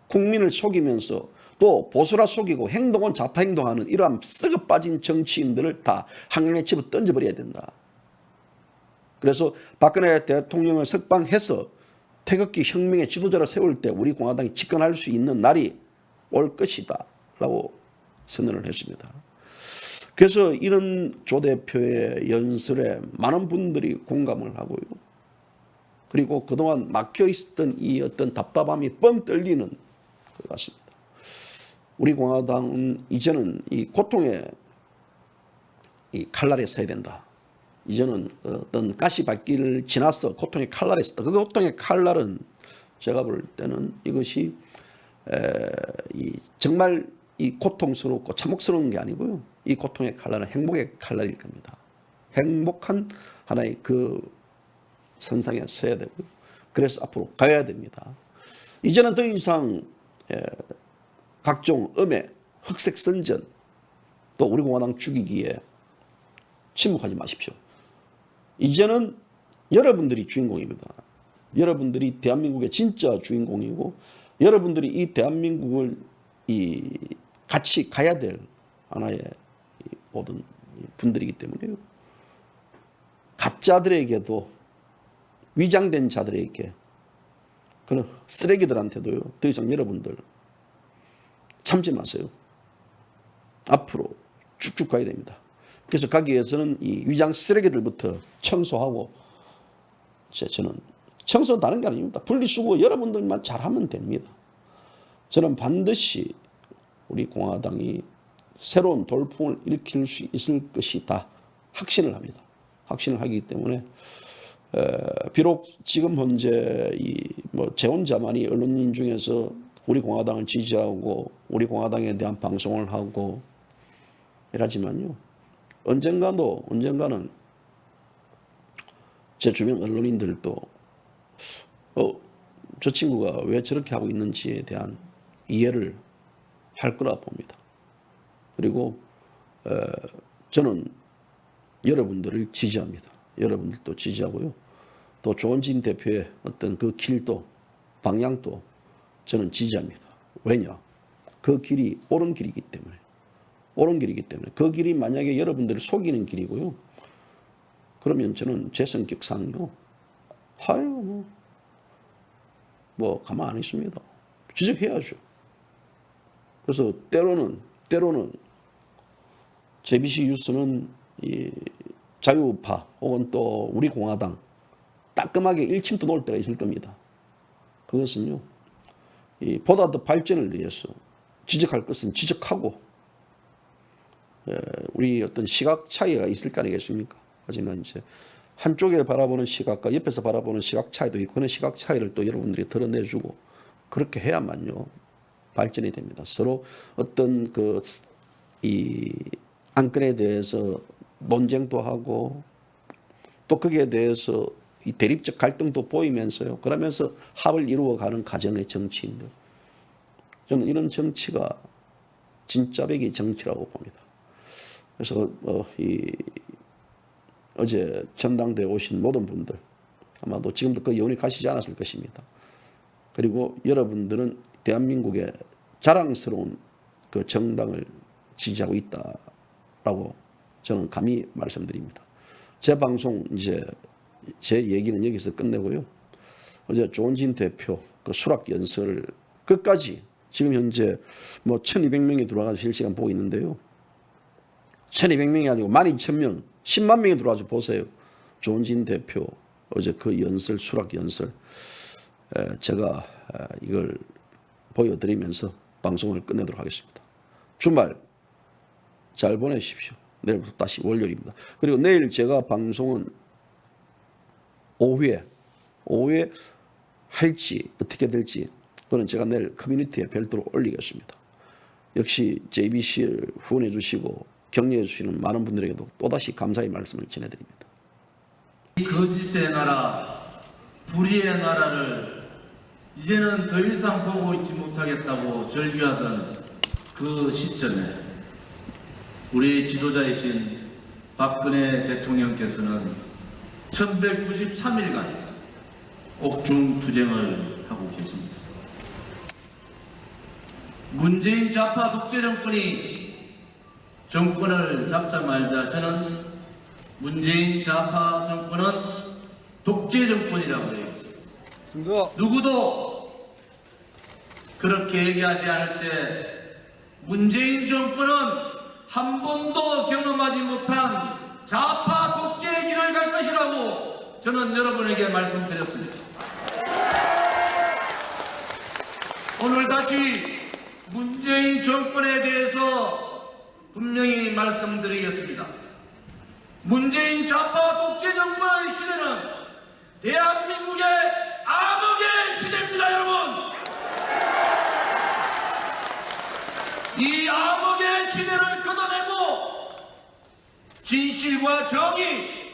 S1: 국민을 속이면서 또 보수라 속이고 행동은 좌파 행동하는 이러한 썩어 빠진 정치인들을 다 한강에 집어 던져버려야 된다. 그래서 박근혜 대통령을 석방해서 태극기 혁명의 지도자를 세울 때 우리 공화당이 집권할 수 있는 날이 올 것이다 라고 선언을 했습니다. 그래서 이런 조 대표의 연설에 많은 분들이 공감을 하고요. 그리고 그동안 막혀 있었던 이 어떤 답답함이 뻥 뚫리는 것 같습니다. 우리 공화당은 이제는 이 고통의 이 칼날에 서야 된다. 이제는 어떤 가시밭길을 지나서 고통의 칼날에 섰다. 그 고통의 칼날은 제가 볼 때는 이것이 정말 이 고통스럽고 참혹스러운 게 아니고요. 이 고통의 칼날은 행복의 칼날일 겁니다. 행복한 하나의 그 선상에 서야 되고요. 그래서 앞으로 가야 됩니다. 이제는 더 이상 각종 음해, 흑색 선전, 또 우리 공화당 죽이기에 침묵하지 마십시오. 이제는 여러분들이 주인공입니다. 여러분들이 대한민국의 진짜 주인공이고 여러분들이 이 대한민국을 같이 가야 될 하나의 모든 분들이기 때문에요. 가짜들에게도 위장된 자들에게 그런 쓰레기들한테도요. 더 이상 여러분들 참지 마세요. 앞으로 쭉쭉 가야 됩니다. 그래서 가기 위해서는 이 위장 쓰레기들부터 청소하고 저는 청소 다른 게 아닙니다. 분리수거 여러분들만 잘하면 됩니다. 저는 반드시 우리 공화당이 새로운 돌풍을 일으킬 수 있을 것이다. 확신을 합니다. 확신을 하기 때문에 비록 지금 현재 제 혼자만이 언론인 중에서 우리 공화당을 지지하고 우리 공화당에 대한 방송을 하고 이러지만요. 언젠가는 제 주변 언론인들도 저 친구가 왜 저렇게 하고 있는지에 대한 이해를 할 거라 봅니다. 그리고 저는 여러분들을 지지합니다. 여러분들도 지지하고요. 또 조원진 대표의 어떤 그 길도 방향도 저는 지지합니다. 왜냐? 그 길이 옳은 길이기 때문에. 그 길이 만약에 여러분들을 속이는 길이고요. 그러면 저는 제 성격상요. 뭐 가만 안 있습니다. 지적해야죠. 그래서 때로는 JBC 뉴스는 이 자유우파 혹은 또 우리 공화당 따끔하게 일침도 놓을 때가 있을 겁니다. 그것은요. 보다 더 발전을 위해서 지적할 것은 지적하고 우리 어떤 시각 차이가 있을 거 아니겠습니까? 하지만 이제 한쪽에 바라보는 시각과 옆에서 바라보는 시각 차이도 있고 그런 시각 차이를 또 여러분들이 드러내주고 그렇게 해야만요 발전이 됩니다. 서로 어떤 이 안건에 대해서 논쟁도 하고 또 거기에 대해서 이 대립적 갈등도 보이면서요. 그러면서 합을 이루어가는 과정의 정치인들. 저는 이런 정치가 진짜 백이 정치라고 봅니다. 그래서 어제 전당대에 오신 모든 분들 아마도 지금도 그 여운이 가시지 않았을 것입니다. 그리고 여러분들은 대한민국의 자랑스러운 그 정당을 지지하고 있다라고 저는 감히 말씀드립니다. 제 방송 이제 제 얘기는 여기서 끝내고요. 어제 조원진 대표 그 수락 연설을 끝까지 지금 현재 1,200명이 들어와서 실시간 보고 있는데요. 1,200명이 아니고 12,000명, 10만 명이 들어와서 보세요. 조원진 대표 어제 그 연설, 수락 연설 제가 이걸 보여드리면서 방송을 끝내도록 하겠습니다. 주말 잘 보내십시오. 내일부터 다시 월요일입니다. 그리고 내일 제가 방송은 오후에 할지 어떻게 될지 그건 제가 내일 커뮤니티에 별도로 올리겠습니다. 역시 JBC를 후원해 주시고 격려해 주시는 많은 분들에게도 또다시 감사의 말씀을 전해드립니다.
S6: 이 거짓의 나라, 불의의 나라를 이제는 더 이상 보고 있지 못하겠다고 절규하던 그 시점에 우리 지도자이신 박근혜 대통령께서는 1193일간 옥중투쟁을 하고 계십니다. 문재인 좌파 독재 정권이 정권을 잡자마자 저는 문재인 좌파 정권은 독재 정권이라고 얘기했습니다. 누구도 그렇게 얘기하지 않을 때 문재인 정권은 한 번도 경험하지 못한 좌파 독재의 길을 갈 것이라고 저는 여러분에게 말씀드렸습니다. 오늘 다시 문재인 정권에 대해서 분명히 말씀드리겠습니다. 문재인 좌파 독재 정권의 시대는 대한민국의 암흑의 시대입니다, 여러분. 이 암흑의 시대를 걷어내고 진실과 정의,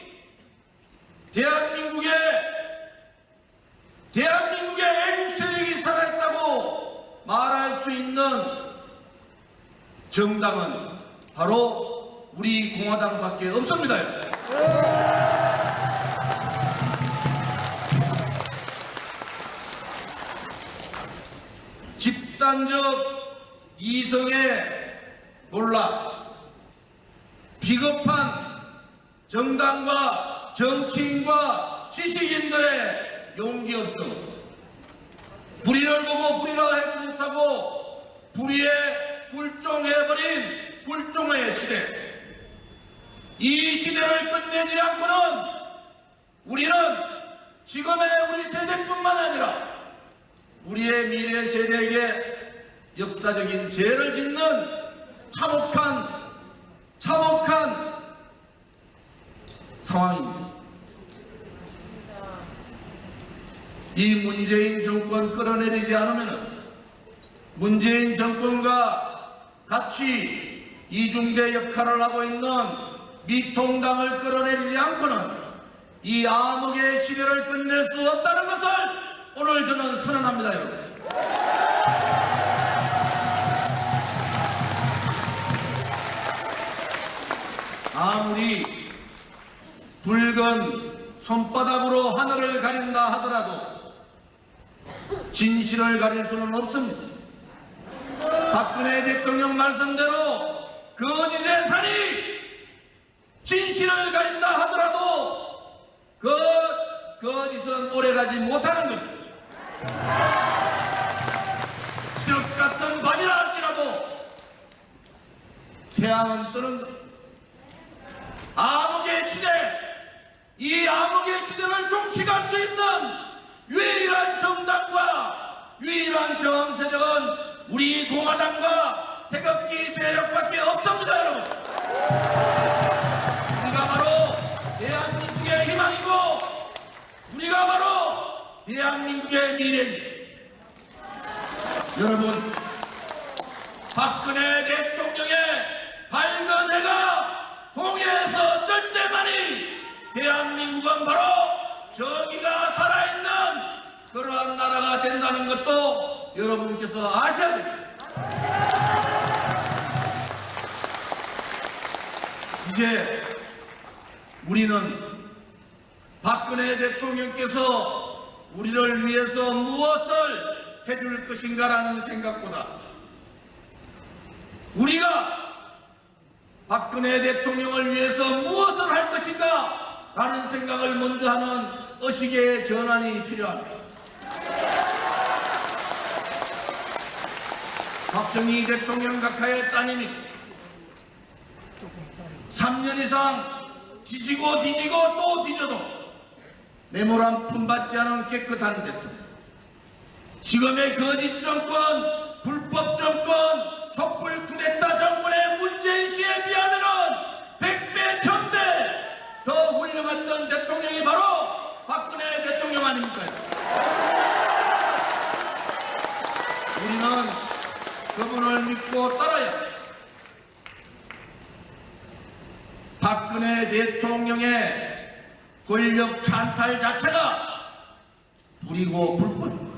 S6: 대한민국의 애국 세력이 살아있다고 말할 수 있는 정당은 바로 우리 공화당밖에 없습니다. 집단적 이성에 놀라 비겁한 정당과 정치인과 지식인들의 용기 없음, 불의를 보고 불의라 해도 못하고 불의에 굴종해버린 굴종의 시대, 이 시대를 끝내지 않고는 우리는 지금의 우리 세대뿐만 아니라 우리의 미래 세대에게 역사적인 죄를 짓는 참혹한 상황입니다. 이 문재인 정권 끌어내리지 않으면 문재인 정권과 같이 이중대 역할을 하고 있는 미통당을 끌어내리지 않고는 이 암흑의 시대를 끝낼 수 없다는 것을 오늘 저는 선언합니다, 여러분. 아무리 붉은 손바닥으로 하늘을 가린다 하더라도 진실을 가릴 수는 없습니다. 박근혜 대통령 말씀대로 거짓의 산이 진실을 가린다 하더라도 그 거짓은 오래가지 못하는 겁니다. 습 같은 밤이라 할지라도 태양은 뜨는 겁니다. 암흑의 시대, 이 암흑의 시대를 종식할 수 있는 유일한 정당과 유일한 저항 세력은 우리 공화당과 태극기 세력밖에 없습니다, 여러분. 우리가 바로 대한민국의 희망이고 우리가 바로 대한민국의 미래입니다. 여러분, 박근혜 대통령의 밝은 해가 동해에서 뜰 때만이 대한민국은 바로 정의가 살아있는 그러한 나라가 된다는 것도 여러분께서 아셔야 됩니다. 이제 우리는 박근혜 대통령께서 우리를 위해서 무엇을 해줄 것인가라는 생각보다 우리가 박근혜 대통령을 위해서 무엇을 할 것인가 라는 생각을 먼저 하는 의식의 전환이 필요합니다. 박정희 대통령 각하의 따님이 3년 이상 뒤지고 또 뒤져도 뇌물 한 푼 받지 않은 깨끗한 대통령, 지금의 거짓 정권, 불법 정권, 촛불 쿠데타 정권의 문재인 씨에 비하면 100배, 1000배 더 훌륭했던 대통령이 바로 박근혜 대통령 아닙니까? 우리는 그분을 믿고 따라야 합니다. 박근혜 대통령의 권력 찬탈 자체가 불이고 불법입니다.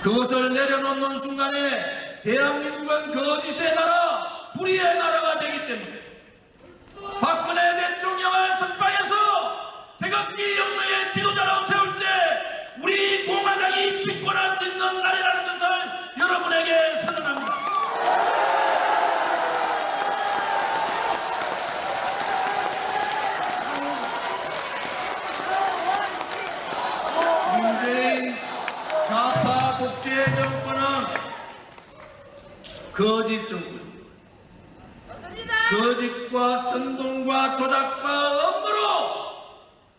S6: 그것을 내려놓는 순간에 대한민국은 거짓의 나라, 불의의 나라가 되기 때문에 박근혜 대통령을 석방해서 태극기 혁명의 지도자로 세울 때 우리 공화당이 집권할 수 있는 날이라는 것을 여러분에게 선언합니다. 문재인 좌파 독재 정권은 거짓 정권, 거짓과 선동과 조작과 음모로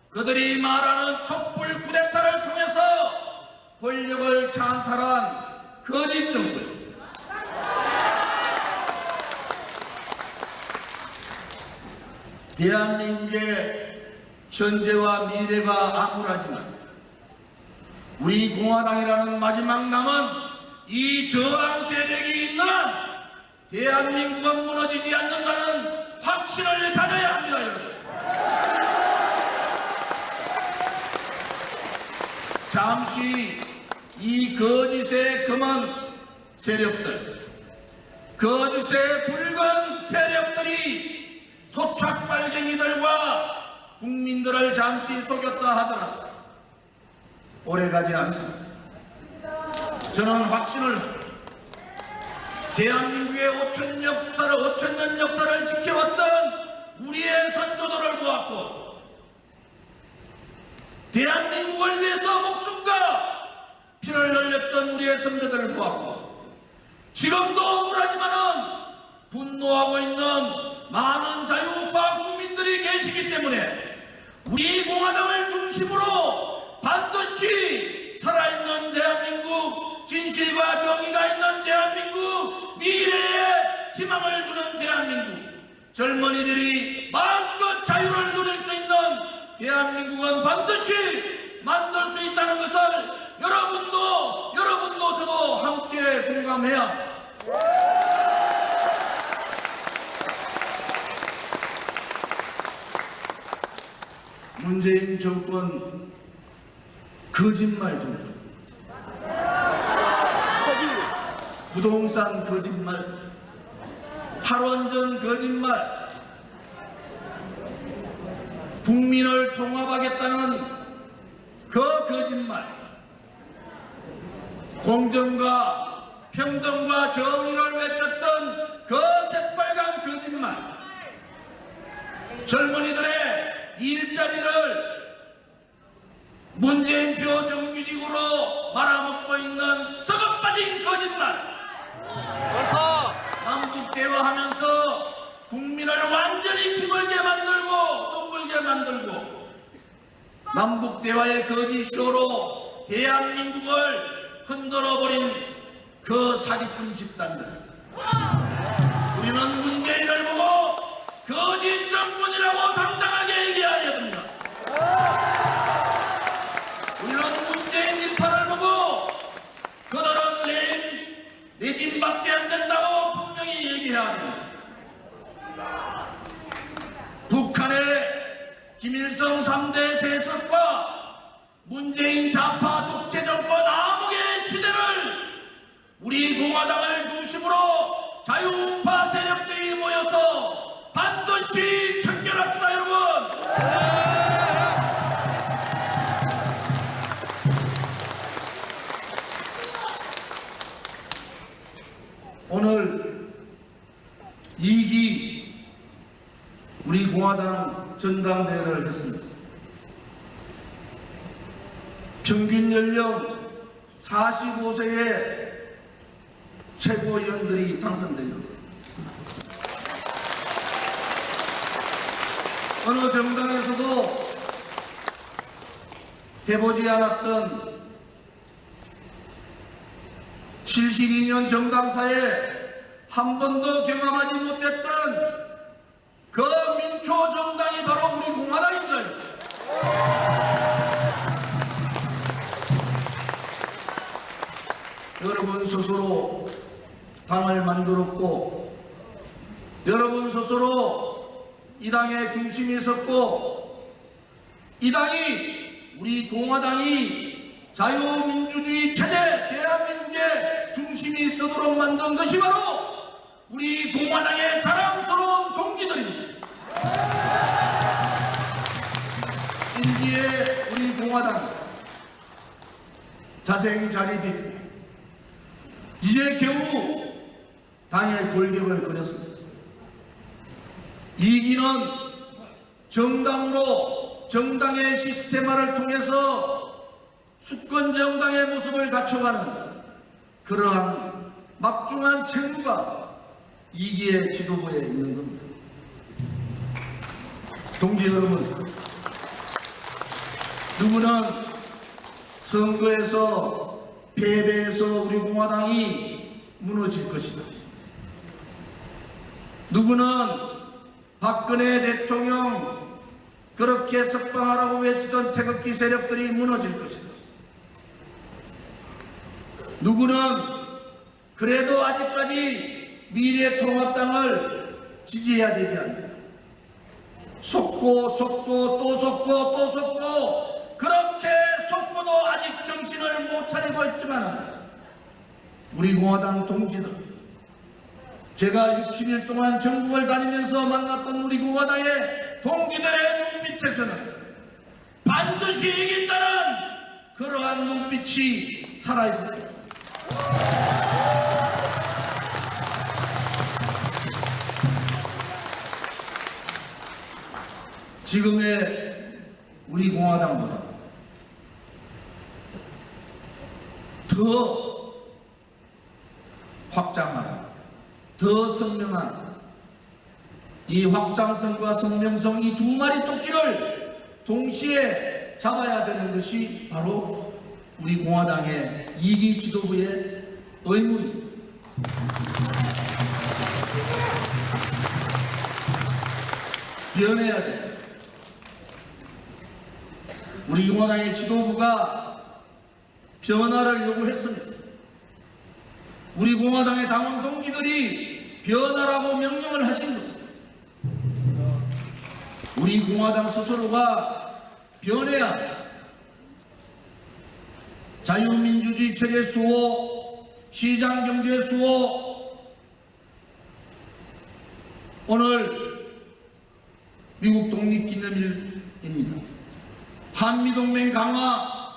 S6: 그들이 말하는 촛불 쿠데타를 통해서 권력을 찬탈한 거짓 정권, 대한민국의 현재와 미래가 암울하지만 우리 공화당이라는 마지막 남은 이 저항 세력이 있는 한 대한민국은 무너지지 않는다는 확신을 가져야 합니다, 여러분. 잠시 이 거짓의 검은 세력들, 거짓의 붉은 세력들이 토착 빨갱이들과 국민들을 잠시 속였다 하더라도 오래가지 않습니다. 저는 확신을 대한민국의 5천년 역사를 지켜왔던 우리의 선조들을 보았고 대한민국을 위해서 목숨과 피를 흘렸던 우리의 선배들을 보았고 지금도 억울하지만은 분노하고 있는 많은 자유우파 국민들이 계시기 때문에 우리 공화당을 중심으로 반드시 살아있는 대한민국, 진실과 정의가 있는 대한민국, 미래에 희망을 주는 대한민국, 젊은이들이 마음껏 자유를 누릴 수 있는 대한민국은 반드시 만들 수 있다는 것을 여러분도 저도 함께 공감해야 합니다. 문재인 정권 거짓말 정권, 부동산 거짓말, 탈원전 거짓말, 국민을 통합하겠다는 그 거짓말, 공정과 평등과 정의를 외쳤던 그 새빨간 거짓말, 젊은이들의 일자리를 문재인표 정규직으로 말아먹고 있는 썩어 빠진 거짓말, 남북 대화하면서 국민을 완전히 기물게 만들고 둥글게 만들고 남북 대화의 거짓쇼로 대한민국을 흔들어버린 그 사기꾼 집단들, 우리는 문재인을 보고 거짓 정권이라고 당당하게 얘기해야 됩니다. 우리는 문재인 일파를 보고 그들은 레짐밖에 안 된다고 분명히 얘기해야 합니다. 북한의 김일성 3대 세습과 문재인 좌파 독재 정권 암흑의 시대를 우리 공화당을 중심으로 자유우파 세력들이 모여서 반드시 청결합시다, 여러분. 오늘 2기 우리 공화당 전당대회를 했습니다. 평균 연령 45세의 최고위원들이 당선됩니다. 어느 정당에서도 해보지 않았던 72년 정당사에 한 번도 경험하지 못했던 그 민초 정당이 바로 우리 공화당입니다. 여러분 스스로 당을 만들었고 여러분 스스로 이 당의 중심이 섰고 이 당이 우리 공화당이 자유민주주의 체제 대한민국의 중심이 서도록 만든 것이 바로 우리 공화당의 자랑스러운 동지들입니다. 일기에 우리 공화당 자생자립입니다. 이제 겨우 당의 골격을 그렸습니다. 2기는 정당으로 정당의 시스템화를 통해서 수권 정당의 모습을 갖춰가는 그러한 막중한 책무가 2기의 지도부에 있는 겁니다. 동지 여러분, 누구는 선거에서 패배해서 우리 공화당이 무너질 것이다. 누구는 박근혜 대통령 그렇게 석방하라고 외치던 태극기 세력들이 무너질 것이다. 누구는 그래도 아직까지 미래통합당을 지지해야 되지 않느냐. 속고 또 속고 그렇게 속고도 아직 정신을 못 차리고 있지만 우리 공화당 동지들, 제가 60일 동안 전국을 다니면서 만났던 우리 공화당의 동지들의 눈빛에서는 반드시 이긴다는 그러한 눈빛이 살아있었습니다. 지금의 우리 공화당보다 더 확장한, 더 선명한 이 확장성과 선명성 이 두 마리 토끼를 동시에 잡아야 되는 것이 바로 우리 공화당의 2기 지도부의 의무입니다. 변해야 돼. 우리 공화당의 지도부가 변화를 요구했습니다. 우리 공화당의 당원 동지들이 변화라고 명령을 하신 겁니다. 우리 공화당 스스로가 변해야 합니다. 자유민주주의 체제 수호, 시장경제 수호, 오늘 미국 독립기념일입니다. 한미동맹 강화,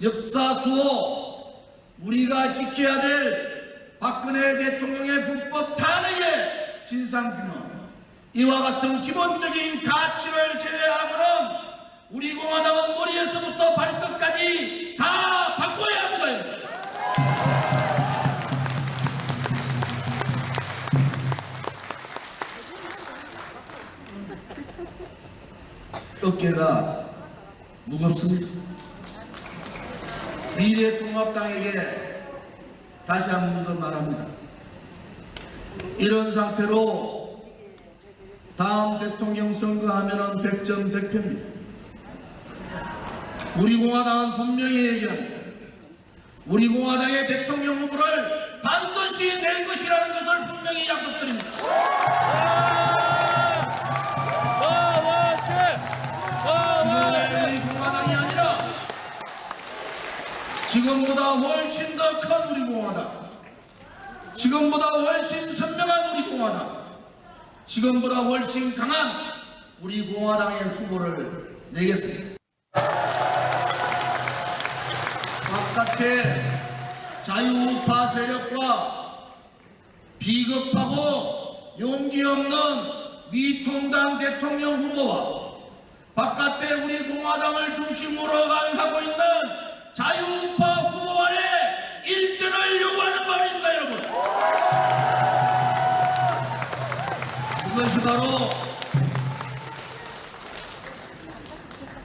S6: 역사 수호, 우리가 지켜야 될 박근혜 대통령의 불법 탄핵의 진상규명, 이와 같은 기본적인 가치를 제외하고는 우리 공화당은 머리에서부터 발끝까지 다 바꿔야 합니다. 어깨가 무겁습니다. 미래통합당에게 다시 한 번 더 말합니다. 이런 상태로 다음 대통령 선거하면은 100점 100표입니다. 우리 공화당은 분명히 얘기합니다. 우리 공화당의 대통령 후보를 반드시 낼 것이라는 것을 분명히 약속드립니다. 지금의 우리 공화당이 아니라 지금보다 훨씬 더 큰 우리 공화당, 지금보다 훨씬 선명한 우리 공화당, 지금보다 훨씬 강한 우리 공화당의 후보를 내겠습니다. 바깥에 자유우파 세력과 비겁하고 용기 없는 미통당 대통령 후보와 바깥에 우리 공화당을 중심으로 가고 있는 자유우파 후보 간의 일전을 요구하는 바입니다, 여러분. 그것이 바로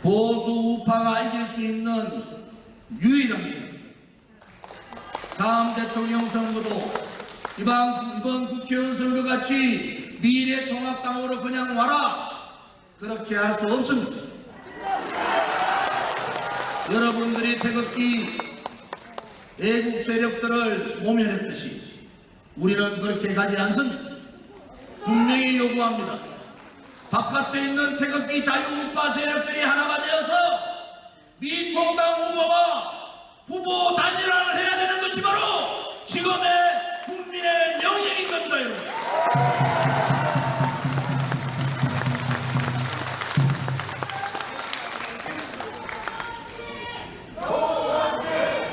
S6: 보수 우파가 이길 수 있는 유일한 길. 다음 대통령 선거도 이번 국회의원 선거 같이 미래통합당으로 그냥 와라, 그렇게 할 수 없습니다. 여러분들이 태극기 애국 세력들을 모면했듯이 우리는 그렇게 가지 않습니다. 분명히 요구합니다. 바깥에 있는 태극기 자유우파 세력들이 하나가 되어서 미통당 후보와 후보 단일화를 해야 되는 것이 바로 지금의 국민의 명령인 겁니다, 여러분.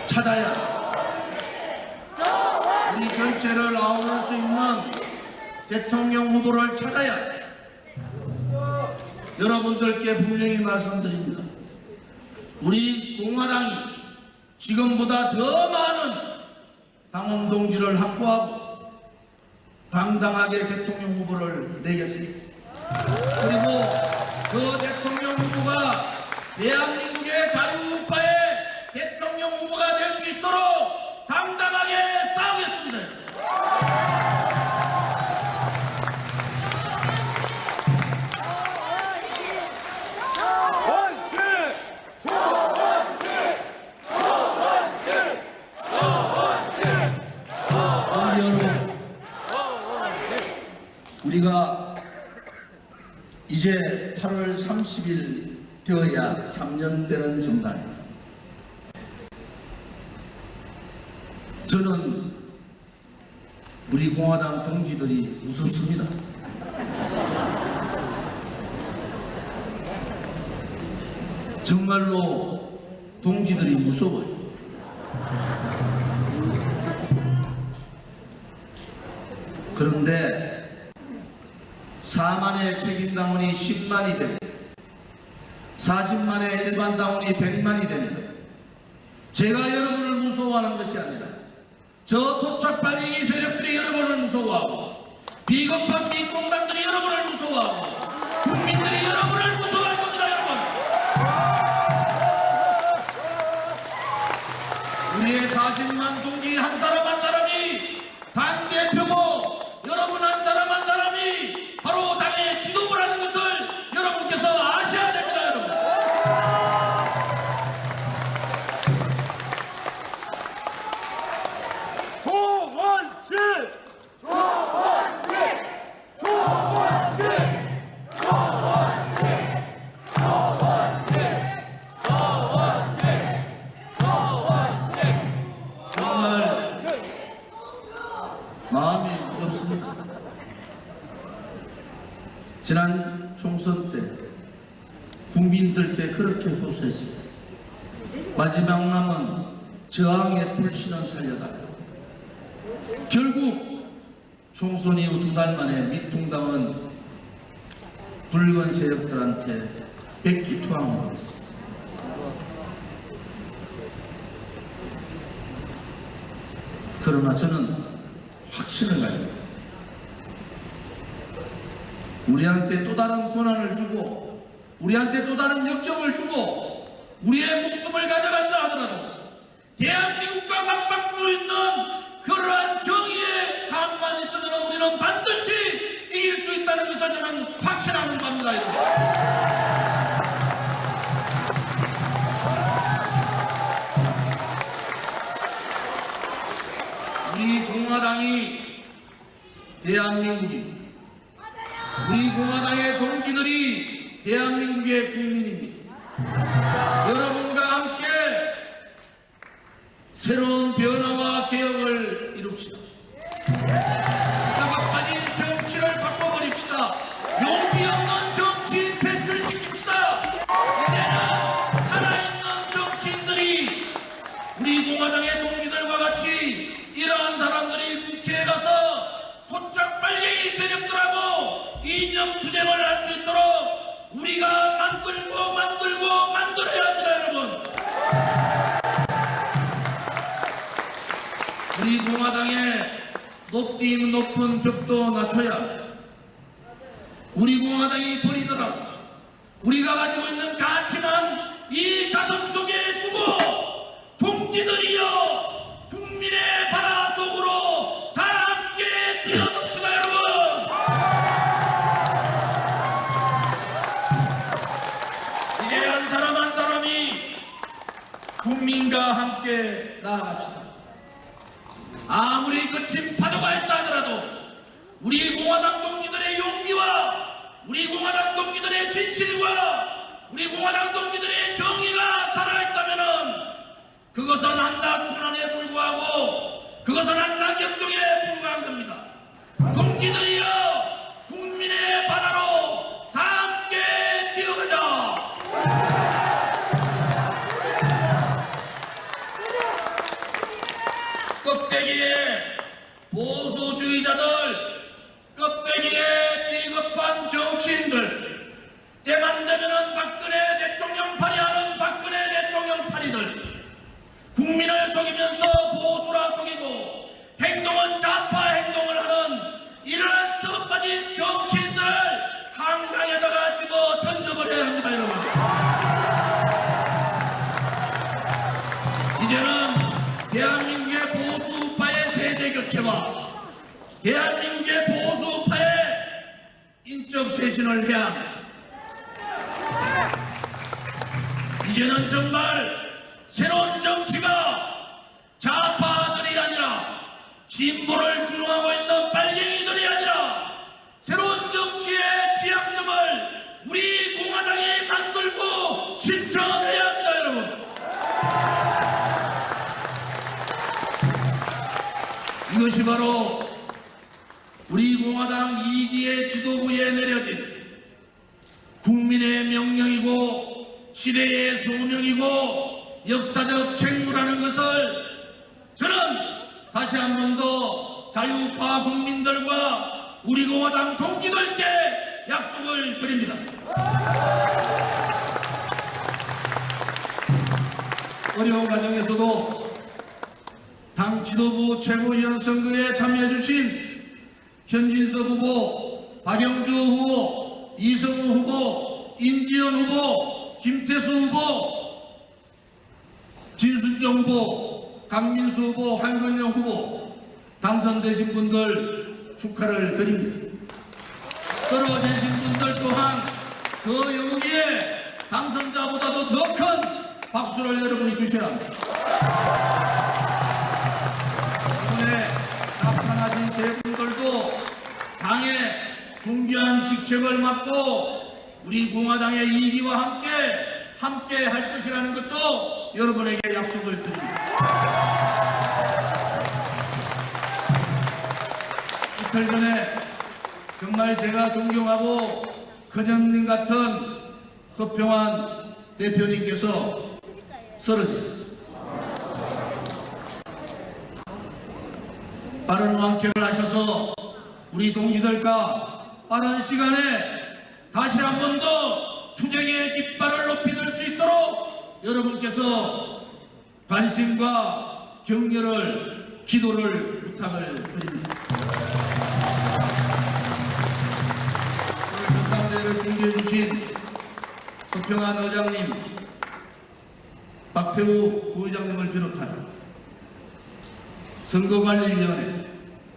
S6: 찾아야 우리 전체를 아우를 수 있는 대통령 후보를 찾아야 여러분들께 분명히 말씀드립니다. 우리 공화당이 지금보다 더 많은 당원 동지를 확보하고 당당하게 대통령 후보를 내겠습니다. 그리고 그 대통령 후보가 대한민국의 자유우파의 대통령 후보가 될 수 있도록 당당하게 싸우겠습니다. 이제 8월 30일 되어야 향년되는 정당입니다. 저는 우리 공화당 동지들이 무섭습니다. 정말로 동지들이 무서워요. 그런데 4만의 책임당원이 10만이 되고 40만의 일반 당원이 100만이 됩니다. 제가 여러분을 무서워하는 것이 아니라 저 토착 발행이 세력들이 여러분을 무서워하고 비겁한 민공당들이 여러분을 무서워하고 국민들이 여러분을 무서워할 겁니다. 여러분, 우리의 40만 동지 한 사람 한 사람이 당대표고 여러분 한 사람 한 사람이 바로 당의 지도부를 하는 것을 여러분께서 아셔야 됩니다. 여러분,
S5: 조원진!
S6: 정말 마음이 무겁습니다. 지난 총선 때 국민들께 그렇게 호소했습니다. 마지막 남은 저항의 불신을 살려달라고. 결국 총선 이후 2달 만에 민통당은 붉은 세력들한테 백기투항을 했습니다. 그러나 저는 확신을 가집니다. 우리한테 또 다른 권한을 주고 우리한테 또 다른 역점을 주고 우리의 목숨을 가져간다 하더라도 대한민국과 맞박수 있는 그러한 정의의 강만 있으면 우리는 반드시 이길 수 있다는 것을 저는 확신하는 겁니다. 우리 공화당이 대한민국입니다. 우리 공화당의 동지들이 대한민국의 국민입니다. 여러분과 함께 새로운 변화와 개혁을 이룹시다. 썩어빠진 정치를 바꿔버립시다. 용기 없는 정치인 배출시킵시다. 이제는 살아있는 정치인들이 우리 공화당의 동지들과 같이 이러한 사람들이 국회에 가서 토착 빨갱이 세력들하고 이념투쟁을 할 수 있도록 우리가 만들어야 합니다. 여러분, 우리 공화당의 높은 벽도 낮춰야 합니다. 우리 공화당이 버리더라도 우리가 가지고 있는 가치만 이 가슴 속에 두고 동지들이여 국민의 바다 속으로 다 함께 뛰어듭시다. 여러분, 이제 한 사람 한 사람이 국민과 함께 나아갑시다. 아무리 거친 파도가 있다 하더라도 우리 공화당 동지들의 용기와 우리 공화당 동지들의 진실과 우리 공화당 동지들의 정의가 살아있다면은 그것은 한낱 고난에 불구하고 그것은 한낱 역경에 불과한 겁니다. 동지들이여 국민의 바다로 다 함께 뛰어가자. 껍데기에 보수주의자들, 껍데기에 비겁한 정치인들, 때만 되면은 박근혜 대통령 파리하는 박근혜 대통령 파리들, 국민을 속이면서 보수라 속이고 행동은 좌파 행동을 하는 이러한 썩어빠진 정치인들을 한강에다가 집어 던져버려야 합니다. 여러분, 이제는 대한민국의 보수파의 세대교체와 대한민국의 보수파의 인적 쇄신을 해야 합니다. 이제는 정말 새로운 정치가 좌파들이 아니라 진보를 주장하고 있는 빨갱이들이 아니라 새로운 정치의 지향점을 이것이 바로 우리 공화당 2기의 지도부에 내려진 국민의 명령이고 시대의 소명이고 역사적 책무라는 것을 저는 다시 한 번 더 자유파 국민들과 우리 공화당 동지들께 약속을 드립니다. 어려운 과정에서도 당 지도부 최고위원 선거에 참여해 주신 현진석 후보, 박영주 후보, 이성우 후보, 인지연 후보, 김태수 후보, 진순정 후보, 강민수 후보, 한건영 후보 당선되신 분들 축하를 드립니다. 떨어지신 분들 또한 그 여기에 당선자보다도 더 큰 박수를 여러분이 주셔야 합니다. 이번에 나타나신 세 분들도 당의 중요한 직책을 맡고 우리 공화당의 이기와 함께 할 것이라는 것도 여러분에게 약속을 드립니다. 이틀 전에 정말 제가 존경하고柯정민 같은 허평환 대표님께서 쓰러지셨습니다. 빠른 완쾌를 하셔서 우리 동지들과 빠른 시간에 다시 한 번 더 투쟁의 깃발을 높이 들 수 있도록 여러분께서 관심과 격려를, 기도를 부탁을 드립니다. 오늘 전당대회를 준비해 주신 서평환 의장님, 박태우 부의장님을 비롯한 선거관리위원회,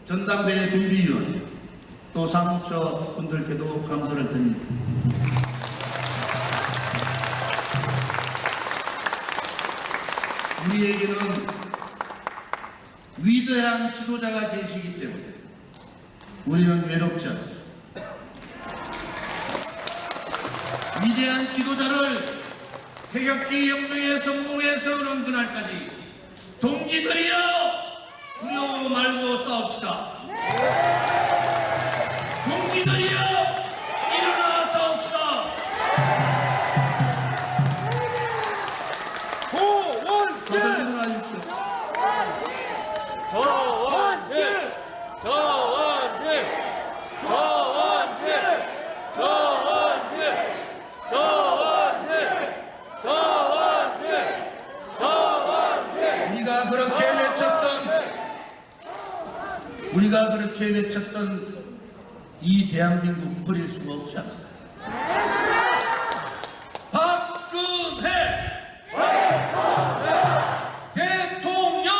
S6: 전당대회 준비위원회, 또 사무처 분들께도 감사를 드립니다. 우리에게는 위대한 지도자가 계시기 때문에 우리는 외롭지 않습니다. 위대한 지도자를 태극기 혁명의 성공에서 어느 그날까지 동지들이여 두려워 말고 싸웁시다. 동지들이여 일어나 싸웁시다.
S5: 조원진!
S6: 다들 일어나십시오.
S5: 조원진! 조원진! 조원진! 조원진! 조원진! 조원진! 조원진!
S6: 우리가 그렇게 외쳤던 이 대한민국 버릴 수가 없지 않습니까? 박근혜 대통령!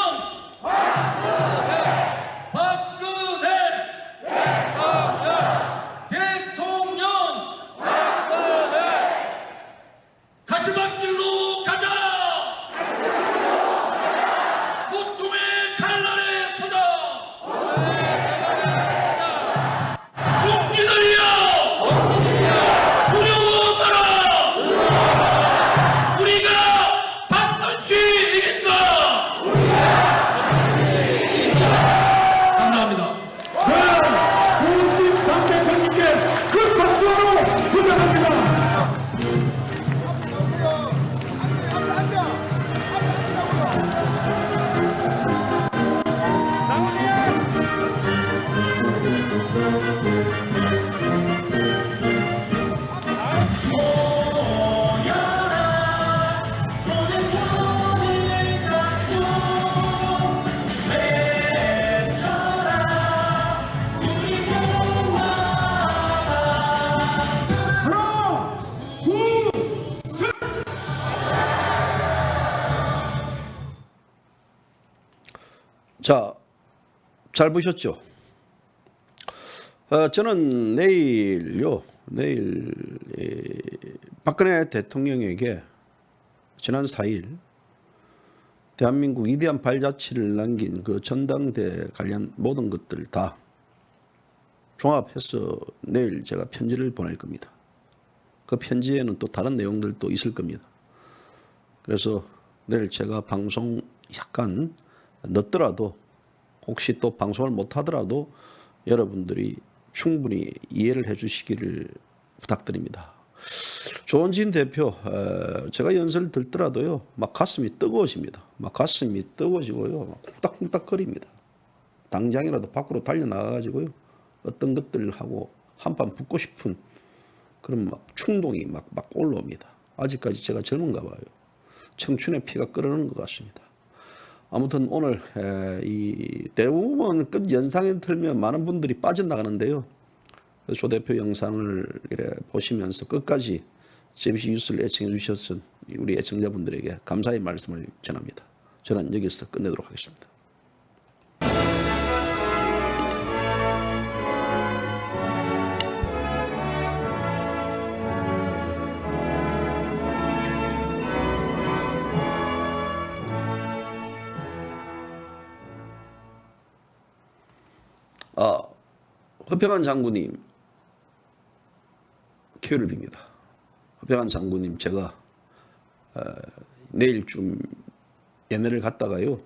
S6: 박근혜 대통령! 가시밭길로 가자! 고통의 칼날에 서자! 동지들이여! 두려워 마라! 우리가 반드시 이긴다! 감사합니다.
S5: 조원진 당대표님께 큰 박수로 부탁합니다. 하나, 둘, 셋.
S1: 자, 잘 보셨죠? 저는 내일 박근혜 대통령에게 지난 4일 대한민국 위대한 발자취를 남긴 그 전당대 관련 모든 것들 다 종합해서 내일 제가 편지를 보낼 겁니다. 그 편지에는 또 다른 내용들도 있을 겁니다. 그래서 내일 제가 방송 약간 늦더라도 혹시 또 방송을 못 하더라도 여러분들이 충분히 이해를 해 주시기를 부탁드립니다. 조원진 대표, 제가 연설을 듣더라도요, 막 가슴이 뜨거워집니다. 막 가슴이 뜨거워지고요, 막 쿵닥쿵닥거립니다. 당장이라도 밖으로 달려나가가지고요, 어떤 것들을 하고 한판 붙고 싶은 그런 막 충동이 막 올라옵니다. 아직까지 제가 젊은가 봐요. 청춘의 피가 끓는 것 같습니다. 아무튼 오늘 이 대부분 끝 연상에 틀면 많은 분들이 빠져나가는데요. 조 대표 영상을 이래 보시면서 끝까지 JBC 뉴스를 애청해 주셨던 우리 애청자분들에게 감사의 말씀을 전합니다. 저는 여기서 끝내도록 하겠습니다. 허평한 장군님, 기회를 빕니다. 허평한 장군님, 제가 내일쯤 연회를 갔다가요,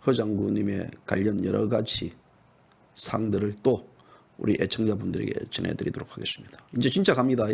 S1: 허 장군님의 관련 여러 가지 사항들을 또 우리 애청자분들에게 전해드리도록 하겠습니다. 이제 진짜 갑니다.